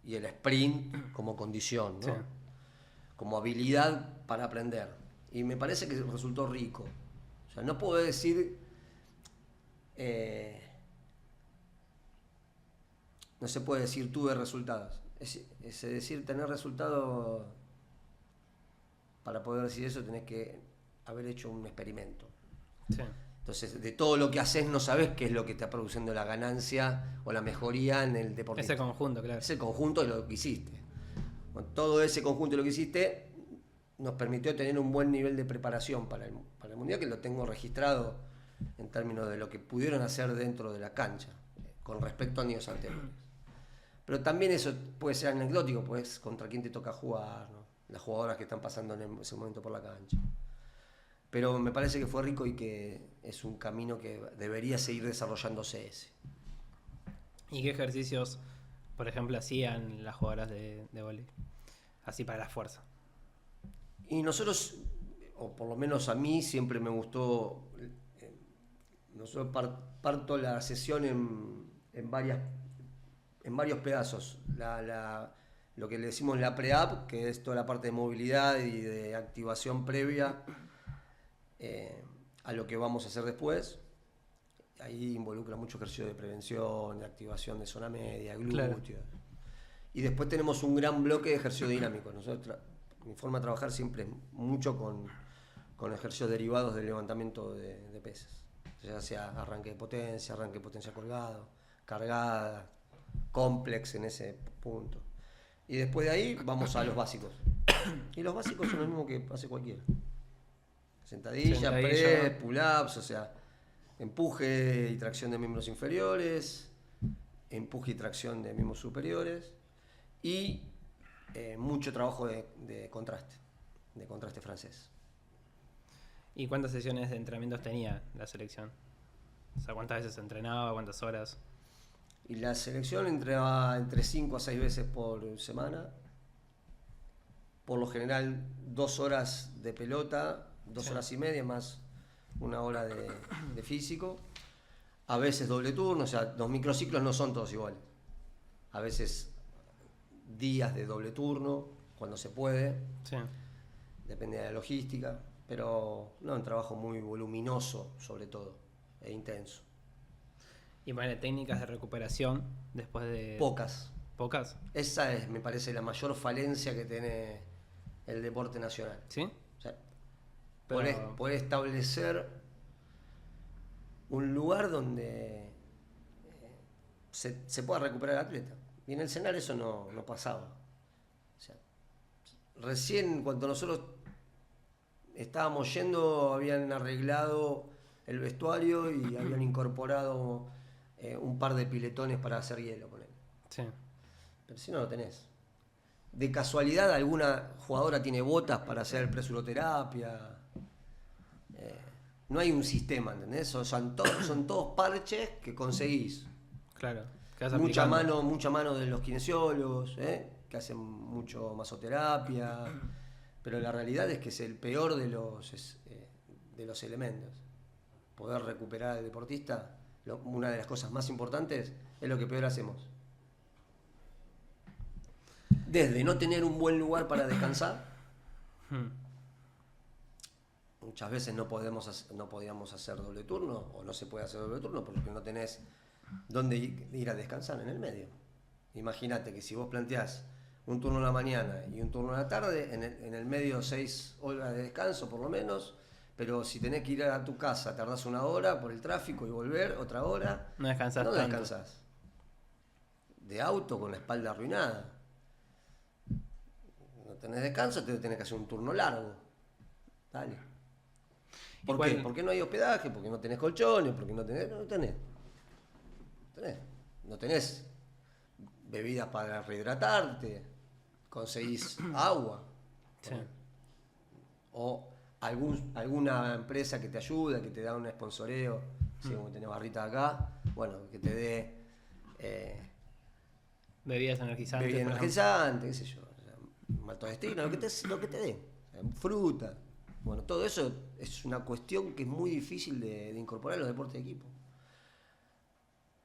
y el sprint como condición, ¿no? Sí. Como habilidad para aprender. Y me parece que resultó rico. O sea, no puedo decir... no se puede decir tuve resultados. Es decir, tener resultados... Para poder decir eso tenés que haber hecho un experimento. Sí. Entonces, de todo lo que haces no sabes qué es lo que está produciendo la ganancia o la mejoría en el deporte. Ese conjunto, claro. Ese conjunto de lo que hiciste. Bueno, todo ese conjunto de lo que hiciste nos permitió tener un buen nivel de preparación para el Mundial, que lo tengo registrado en términos de lo que pudieron hacer dentro de la cancha, con respecto a años anteriores. Pero también eso puede ser anecdótico, pues contra quién te toca jugar, ¿no? Las jugadoras que están pasando en ese momento por la cancha. Pero me parece que fue rico y que es un camino que debería seguir desarrollándose ese. ¿Y qué ejercicios, por ejemplo, hacían las jugadoras de vóley? Así para la fuerza. Y nosotros, o por lo menos a mí, siempre me gustó. Nosotros parto la sesión en varios pedazos. Lo que le decimos la pre-up, que es toda la parte de movilidad y de activación previa a lo que vamos a hacer después. Ahí involucra mucho ejercicio de prevención, de activación de zona media, glúteos. Claro. Y después tenemos un gran bloque de ejercicio dinámico. Mi forma de trabajar siempre es mucho con ejercicios derivados del levantamiento de pesas. Ya sea arranque de potencia colgado, cargada, complex en ese punto. Y después de ahí vamos a los básicos. Y los básicos son lo mismo que hace cualquiera. Sentadilla, press, pull-ups, o sea, empuje y tracción de miembros inferiores, empuje y tracción de miembros superiores y mucho trabajo de contraste francés. ¿Y cuántas sesiones de entrenamientos tenía la selección? O sea, ¿cuántas veces entrenaba? ¿Cuántas horas? Y la selección entrenaba entre 5 a 6 veces por semana. Por lo general 2 horas de pelota, 2 horas y media más 1 hora de físico. A veces doble turno, o sea, los microciclos no son todos iguales. A veces días de doble turno, cuando se puede. Sí. Depende de la logística. Pero no, un trabajo muy voluminoso, sobre todo, e intenso. ¿Y bueno, técnicas de recuperación después de...? Pocas. ¿Pocas? Esa es, me parece, la mayor falencia que tiene el deporte nacional. ¿Sí? O sea, poder establecer un lugar donde se pueda recuperar el atleta. Y en el CENAR eso no pasaba. O sea, recién cuando nosotros estábamos yendo habían arreglado el vestuario y habían incorporado un par de piletones para hacer hielo, ponele. Sí. Pero si no lo tenés. De casualidad alguna jugadora tiene botas para hacer presuroterapia. No hay un sistema, ¿entendés? Son todos parches que conseguís. Claro. Que vas Mucha aplicando. mano de los kinesiólogos, que hacen mucho masoterapia. Pero la realidad es que es el peor de los elementos. Poder recuperar al deportista, una de las cosas más importantes, es lo que peor hacemos. Desde no tener un buen lugar para descansar, muchas veces no podíamos hacer doble turno, o no se puede hacer doble turno porque no tenés dónde ir a descansar en el medio. Imagínate que si vos planteás un turno en la mañana y un turno en la tarde, en el medio 6 horas de descanso por lo menos, pero si tenés que ir a tu casa, tardás 1 hora por el tráfico y volver otra hora, No descansás no tanto. descansás. De auto con la espalda arruinada. No tenés descanso, te tenés que hacer un turno largo. Dale. ¿Por qué? Porque no hay hospedaje, porque no tenés colchones, porque no tenés. No tenés bebidas para rehidratarte, conseguís agua. Sí. O alguna empresa que te ayuda, que te da un sponsoreo, si como tenés barrita acá, bueno, que te dé Bebidas energizantes. bebida por ejemplo. energizante, qué sé yo, maltodextrina, lo que te dé, fruta. Bueno, todo eso es una cuestión que es muy difícil de incorporar en los deportes de equipo.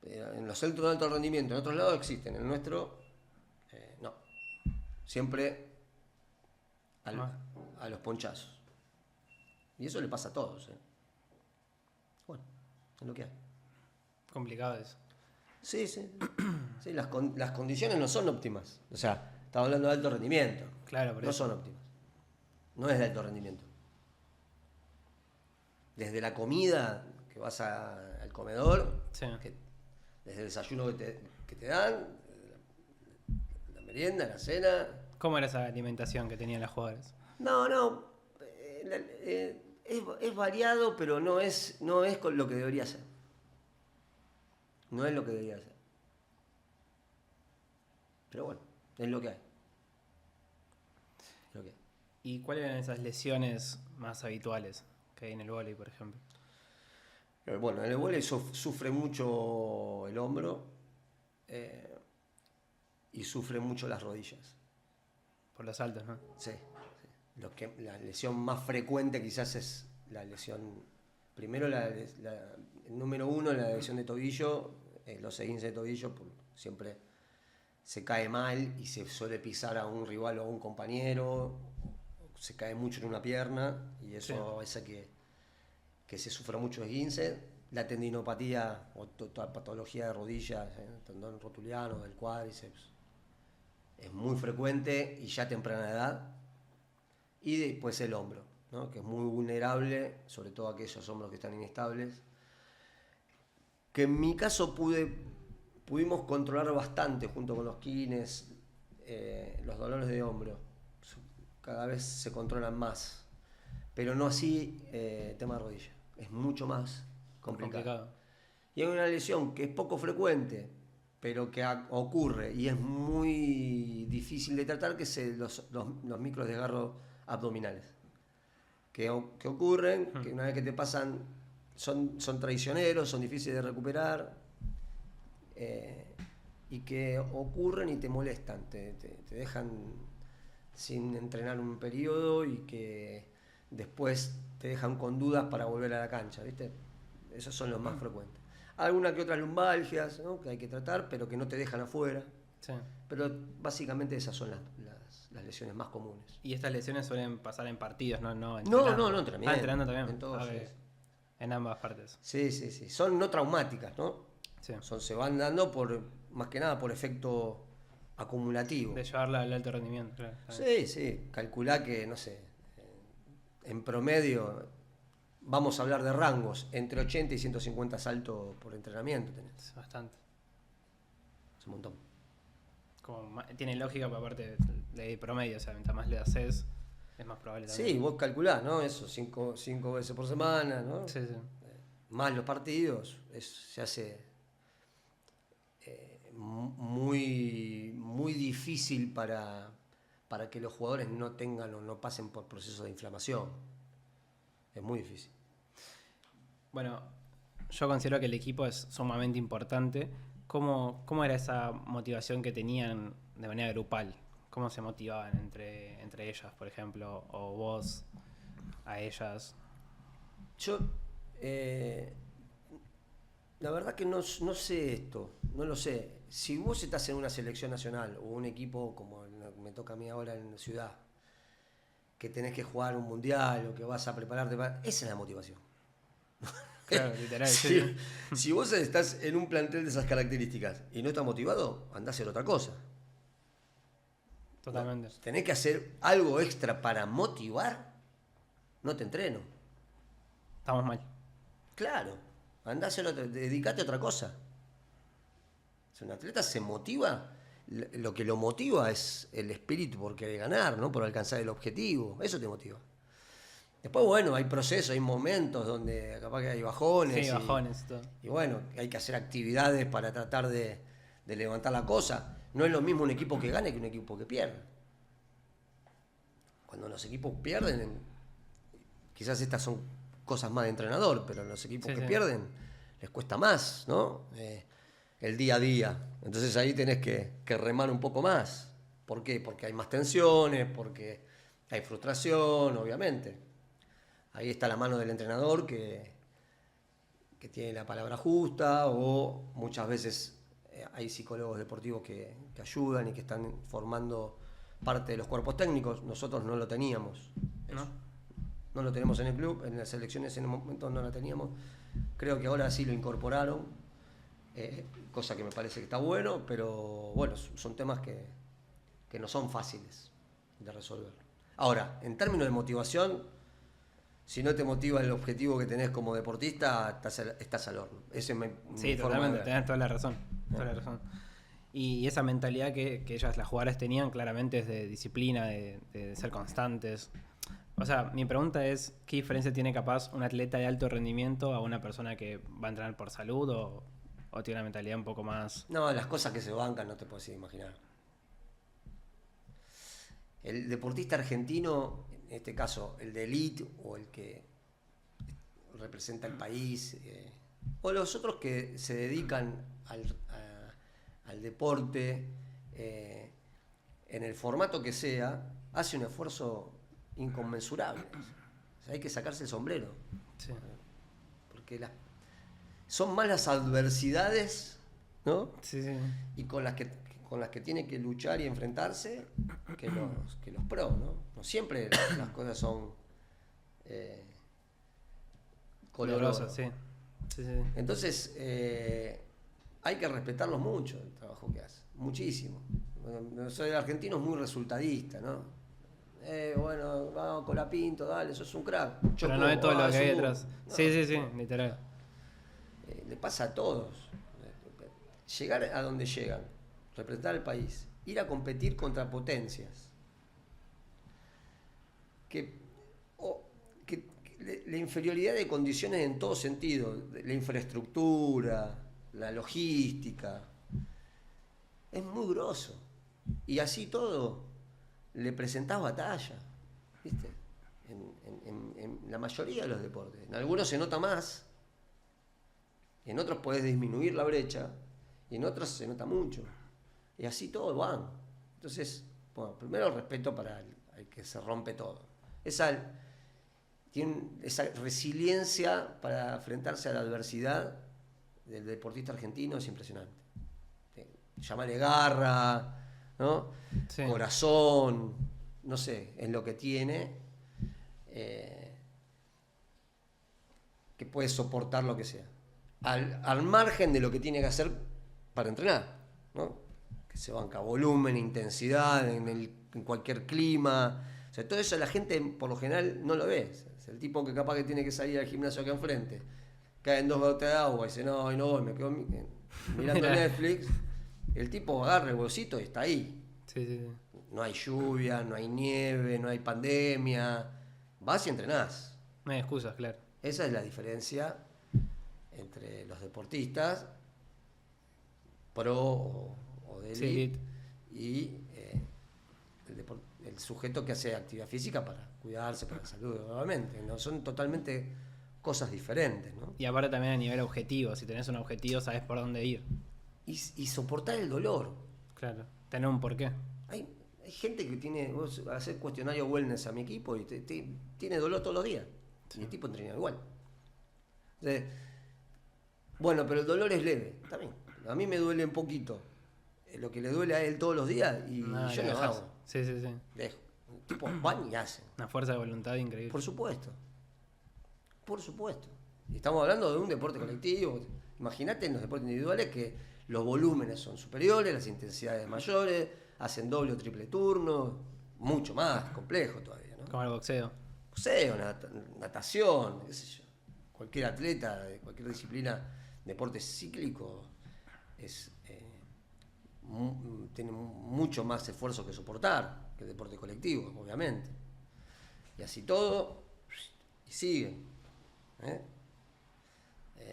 En los centros de alto rendimiento, en otros lados existen, en el nuestro, no. Siempre a los ponchazos. Y eso le pasa a todos. Bueno, es lo que hay. Complicado eso. Sí. Sí, las condiciones no son óptimas. O sea, estamos hablando de alto rendimiento. Claro, por no eso. son óptimas. No es de alto rendimiento. Desde la comida, que vas al comedor, Sí. desde el desayuno que te dan, la merienda, la cena. ¿Cómo era esa alimentación que tenían las jugadoras? No. Es variado, pero no es con lo que debería ser. No es lo que debería ser. Pero bueno, es lo que hay. Es lo que hay. ¿Y cuáles eran esas lesiones más habituales que hay en el vóley, por ejemplo? Bueno, en el vóley sufre mucho el hombro y sufre mucho las rodillas. Por los saltos, ¿no? Sí. La lesión más frecuente quizás es la lesión. Primero, el número 1, la lesión de tobillo, los esguinces de tobillo, siempre se cae mal y se suele pisar a un rival o a un compañero, se cae mucho en una pierna y eso hace que se sufra mucho esguince. La tendinopatía o toda patología de rodillas, tendón rotuliano, del cuádriceps, es muy frecuente y ya a temprana edad. Y después el hombro, ¿no? Que es muy vulnerable, sobre todo aquellos hombros que están inestables. Que en mi caso pudimos controlar bastante junto con los kines, los dolores de hombro. Cada vez se controlan más, pero no así tema de rodilla. Es mucho más complicado. Y hay una lesión que es poco frecuente, pero que ocurre y es muy difícil de tratar, que es los micros desgarros abdominales. Que ocurren, que una vez que te pasan, son traicioneros, son difíciles de recuperar, y que ocurren y te molestan, te dejan sin entrenar un periodo y que después te dejan con dudas para volver a la cancha, ¿viste? Esos son los más frecuentes. Alguna que otras lumbalgias, ¿no? Que hay que tratar, pero que no te dejan afuera. Sí. Pero básicamente esas son las lesiones más comunes. Y estas lesiones suelen pasar en partidos, ¿no? No, Entrenando. entrenamiento. Entrenando también. En todos. En ambas partes. Sí. Son no traumáticas, ¿no? Sí. Se van dando más que nada por efecto acumulativo. De llevarla al alto rendimiento, claro. Sí. Calculá que, no sé, en promedio, vamos a hablar de rangos, entre 80 y 150 saltos por entrenamiento tenés. Es bastante. Es un montón. Tiene lógica, pero aparte de promedio, o sea, mientras más le haces, es más probable también. Sí, vos calculás, ¿no? Eso, 5 veces por semana, ¿no? Sí. Más los partidos, se hace muy difícil para que los jugadores no tengan o no pasen por procesos de inflamación. Es muy difícil. Bueno, yo considero que el equipo es sumamente importante. ¿Cómo era esa motivación que tenían de manera grupal? ¿Cómo se motivaban entre ellas, por ejemplo? O vos a ellas. Yo, la verdad que no sé esto, no lo sé. Si vos estás en una selección nacional o un equipo como me toca a mí ahora en la ciudad, que tenés que jugar un mundial o que vas a prepararte para... Esa es la motivación. Claro, literal. Si vos estás en un plantel de esas características y no estás motivado, andá a hacer otra cosa. Totalmente. No, tenés que hacer algo extra para motivar, no te entreno. Estamos mal. Claro, andá a hacer dedicate a otra cosa. Si un atleta se motiva, lo que lo motiva es el espíritu por querer ganar, ¿no? Por alcanzar el objetivo. Eso te motiva. Después, bueno, hay procesos, hay momentos donde capaz que hay bajones. Sí, bajones y todo. Y bueno, hay que hacer actividades para tratar de levantar la cosa. No es lo mismo un equipo que gane que un equipo que pierde. Cuando los equipos pierden, quizás estas son cosas más de entrenador, pero los equipos que pierden les cuesta más, ¿no? El día a día. Entonces ahí tenés que remar un poco más. ¿Por qué? Porque hay más tensiones, porque hay frustración, obviamente. Ahí está la mano del entrenador que tiene la palabra justa, o muchas veces hay psicólogos deportivos que ayudan y que están formando parte de los cuerpos técnicos. Nosotros no lo teníamos. No lo tenemos en el club, en las selecciones en el momento no la teníamos. Creo que ahora sí lo incorporaron, cosa que me parece que está bueno, pero bueno, son temas que no son fáciles de resolver. Ahora, en términos de motivación, si no te motiva el objetivo que tenés como deportista, estás al horno. Ese es sí, totalmente, tenés toda la razón. Toda la razón. Y esa mentalidad que ellas, las jugadoras, tenían claramente es de disciplina, de ser constantes. O sea, mi pregunta es, ¿qué diferencia tiene capaz un atleta de alto rendimiento a una persona que va a entrenar por salud o tiene una mentalidad un poco más... No, las cosas que se bancan no te puedes imaginar. El deportista argentino, en este caso el de elite o el que representa el país, o los otros que se dedican al deporte, en el formato que sea, hace un esfuerzo inconmensurable. O sea, hay que sacarse el sombrero. Sí. Porque son más las adversidades, ¿no? Sí. Y con las que tiene que luchar y enfrentarse que los pros, ¿no? No siempre las cosas son colorosas, sí. Entonces hay que respetarlos mucho el trabajo que hacen, muchísimo. Bueno, soy argentino, es muy resultadista, ¿no? Bueno, vamos con la Pinto, dale, sos un crack. Pero no es todo lo que hay detrás. No, sí, literal. Le pasa a todos. Llegar a donde llegan, representar al país, ir a competir contra potencias. La inferioridad de condiciones en todo sentido, la infraestructura, la logística, es muy grosso. Y así todo, le presentás batalla, ¿viste? En la mayoría de los deportes. En algunos se nota más, en otros podés disminuir la brecha, y en otros se nota mucho. Y así todo van. Entonces, bueno, primero el respeto para el que se rompe todo. Tiene esa resiliencia para enfrentarse a la adversidad del deportista argentino, es impresionante. Llámale garra, ¿no? Sí. Corazón, no sé, es lo que tiene, que puede soportar lo que sea. Al margen de lo que tiene que hacer para entrenar, ¿no? Que se banca volumen, intensidad, en cualquier clima. O sea, todo eso la gente por lo general no lo ve. Es el tipo que capaz que tiene que salir al gimnasio acá enfrente, cae en 2 gotas de agua y dice, no, voy, me quedo mirando Netflix. El tipo agarra el bolsito y está ahí. Sí. No hay lluvia, no hay nieve, no hay pandemia. Vas y entrenás. No hay excusas, claro. Esa es la diferencia entre los deportistas pro o de Sí, elite, elite. y el sujeto que hace actividad física para cuidarse, para la salud, obviamente. ¿No? Son totalmente cosas diferentes, ¿no? Y aparte también a nivel objetivo, si tenés un objetivo sabes por dónde ir. Y soportar el dolor. Claro, tener un porqué. Hay gente que tiene, vos hacer cuestionario wellness a mi equipo y tiene dolor todos los días. Y el tipo entrena igual. Entonces, bueno, pero el dolor es leve, está bien. A mí me duele un poquito lo que le duele a él todos los días y No, yo lo no dejás. hago. Sí, sí, sí. Dejo. El tipo van y hacen. Una fuerza de voluntad increíble. Por supuesto. Por supuesto. Y estamos hablando de un deporte colectivo. Imagínate en los deportes individuales que los volúmenes son superiores, las intensidades mayores, hacen doble o triple turno, mucho más complejo todavía, ¿no? Como el boxeo. Boxeo, natación, qué sé yo. Cualquier atleta de cualquier disciplina, deporte cíclico, tiene mucho más esfuerzo que soportar que el deporte colectivo, obviamente. Y así todo, y siguen.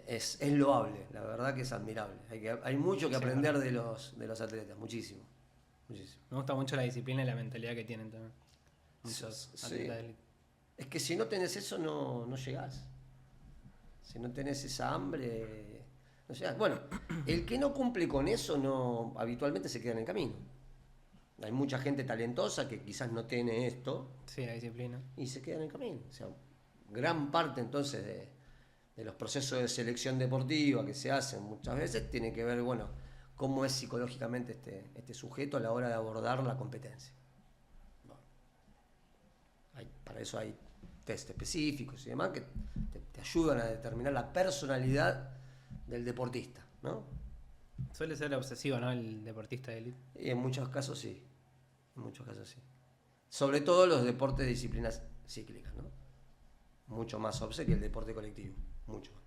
Es loable, la verdad que es admirable. Hay mucho que aprender de los atletas, muchísimo. Me gusta mucho la disciplina y la mentalidad que tienen también. Muchos Sí. atletas de élite. Es que si no tenés eso no llegás. Si no tenés esa hambre, no llegás. Bueno, el que no cumple con eso habitualmente se queda en el camino. Hay mucha gente talentosa que quizás no tiene esto Sí, la disciplina. y se queda en el camino. O sea, gran parte entonces de los procesos de selección deportiva que se hacen muchas veces tiene que ver, bueno, cómo es psicológicamente este sujeto a la hora de abordar la competencia. Bueno, para eso hay test específicos y demás que te ayudan a determinar la personalidad del deportista, ¿no? Suele ser obsesivo, ¿no? El deportista de élite. Y en muchos casos sí. En muchos casos sí. Sobre todo los deportes de disciplinas cíclicas, ¿no? Mucho más obse que el deporte colectivo. Mucho más.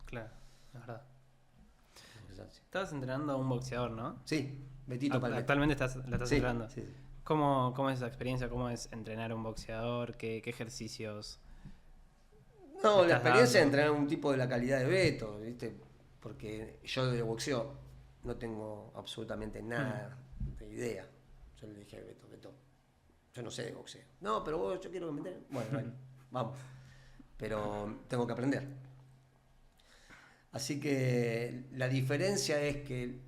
Claro, la verdad. Exacto. Estabas entrenando a un boxeador, ¿no? Sí, Betito Palmet. Actualmente la estás Sí, entrenando. sí, sí. ¿Cómo es esa experiencia? ¿Cómo es entrenar a un boxeador? ¿Qué ejercicios? No, la Estás experiencia de dando. entrenar un tipo de la calidad de Beto, ¿viste? Porque yo de boxeo no tengo absolutamente nada de idea. Yo le dije a Beto, yo no sé de boxeo. No, pero yo quiero que me entrenen. Bueno, vale, vamos. Pero tengo que aprender. Así que la diferencia es que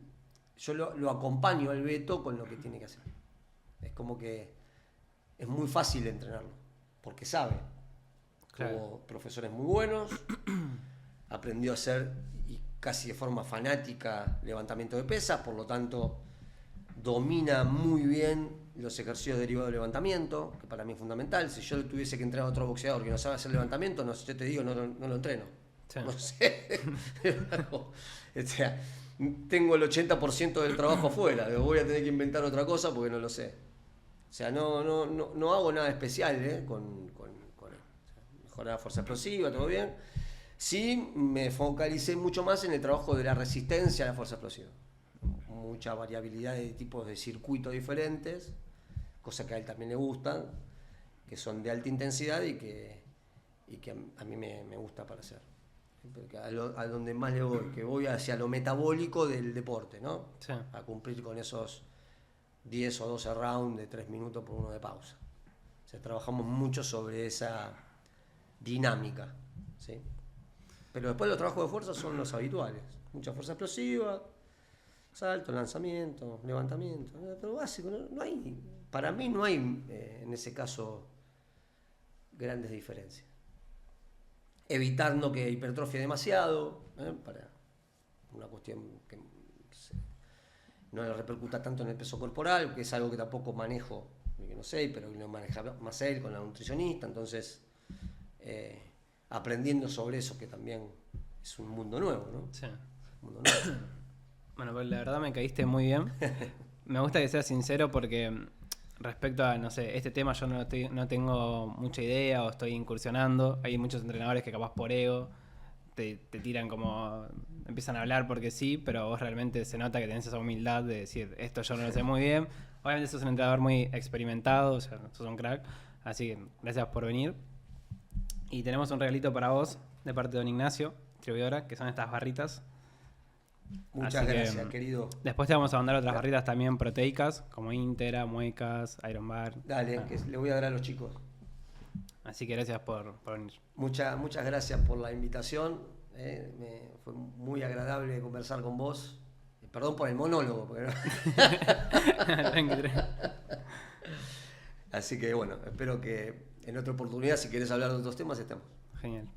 yo lo acompaño al Beto con lo que tiene que hacer. Es como que es muy fácil entrenarlo, porque sabe. Claro. Tuvo profesores muy buenos, aprendió a hacer, y casi de forma fanática, levantamiento de pesas, por lo tanto domina muy bien los ejercicios derivados del levantamiento, que para mí es fundamental. Si yo tuviese que entrenar a otro boxeador que no sabe hacer levantamiento, yo te digo, no lo entreno. Sí. No sé. O sea, tengo el 80% del trabajo afuera, voy a tener que inventar otra cosa porque no lo sé. O sea, no hago nada especial con él. O sea, mejorar la fuerza explosiva, todo bien. Sí, me focalicé mucho más en el trabajo de la resistencia a la fuerza explosiva. Mucha variabilidad de tipos de circuitos diferentes, cosas que a él también le gustan, que son de alta intensidad y que a mí me gusta para hacer. Porque a donde más le voy, que voy hacia lo metabólico del deporte, ¿no? Sí. A cumplir con esos 10 o 12 rounds de 3 minutos por uno de pausa. O sea, trabajamos mucho sobre esa dinámica, ¿sí? Pero después los trabajos de fuerza son los habituales. Mucha fuerza explosiva, salto, lanzamiento, levantamiento. Pero básico, no hay, para mí no hay en ese caso grandes diferencias. Evitar no que hipertrofie demasiado, para una cuestión que no le repercuta tanto en el peso corporal, que es algo que tampoco manejo, que no sé, pero que lo maneja más él con la nutricionista, entonces aprendiendo sobre eso, que también es un mundo nuevo, ¿no? Sí. Un mundo nuevo. Bueno, pues la verdad me caíste muy bien. Me gusta que seas sincero porque respecto a, no sé, este tema yo no tengo mucha idea o estoy incursionando. Hay muchos entrenadores que capaz por ego te tiran como, empiezan a hablar porque sí, pero vos realmente se nota que tenés esa humildad de decir, esto yo no lo sé muy bien. Obviamente sos un entrenador muy experimentado, o sea, sos un crack. Así que gracias por venir. Y tenemos un regalito para vos de parte de don Ignacio, distribuidora, que son estas barritas. Muchas Así que, gracias, querido. Después te vamos a mandar otras barritas también proteicas, como Intera, Muecas, Iron Bar. Dale, que le voy a dar a los chicos. Así que gracias por venir. Muchas gracias por la invitación. Fue muy agradable conversar con vos. Perdón por el monólogo. Porque Tranqui, tranqui. Así que bueno, espero que en otra oportunidad, si querés hablar de otros temas, estemos. Genial.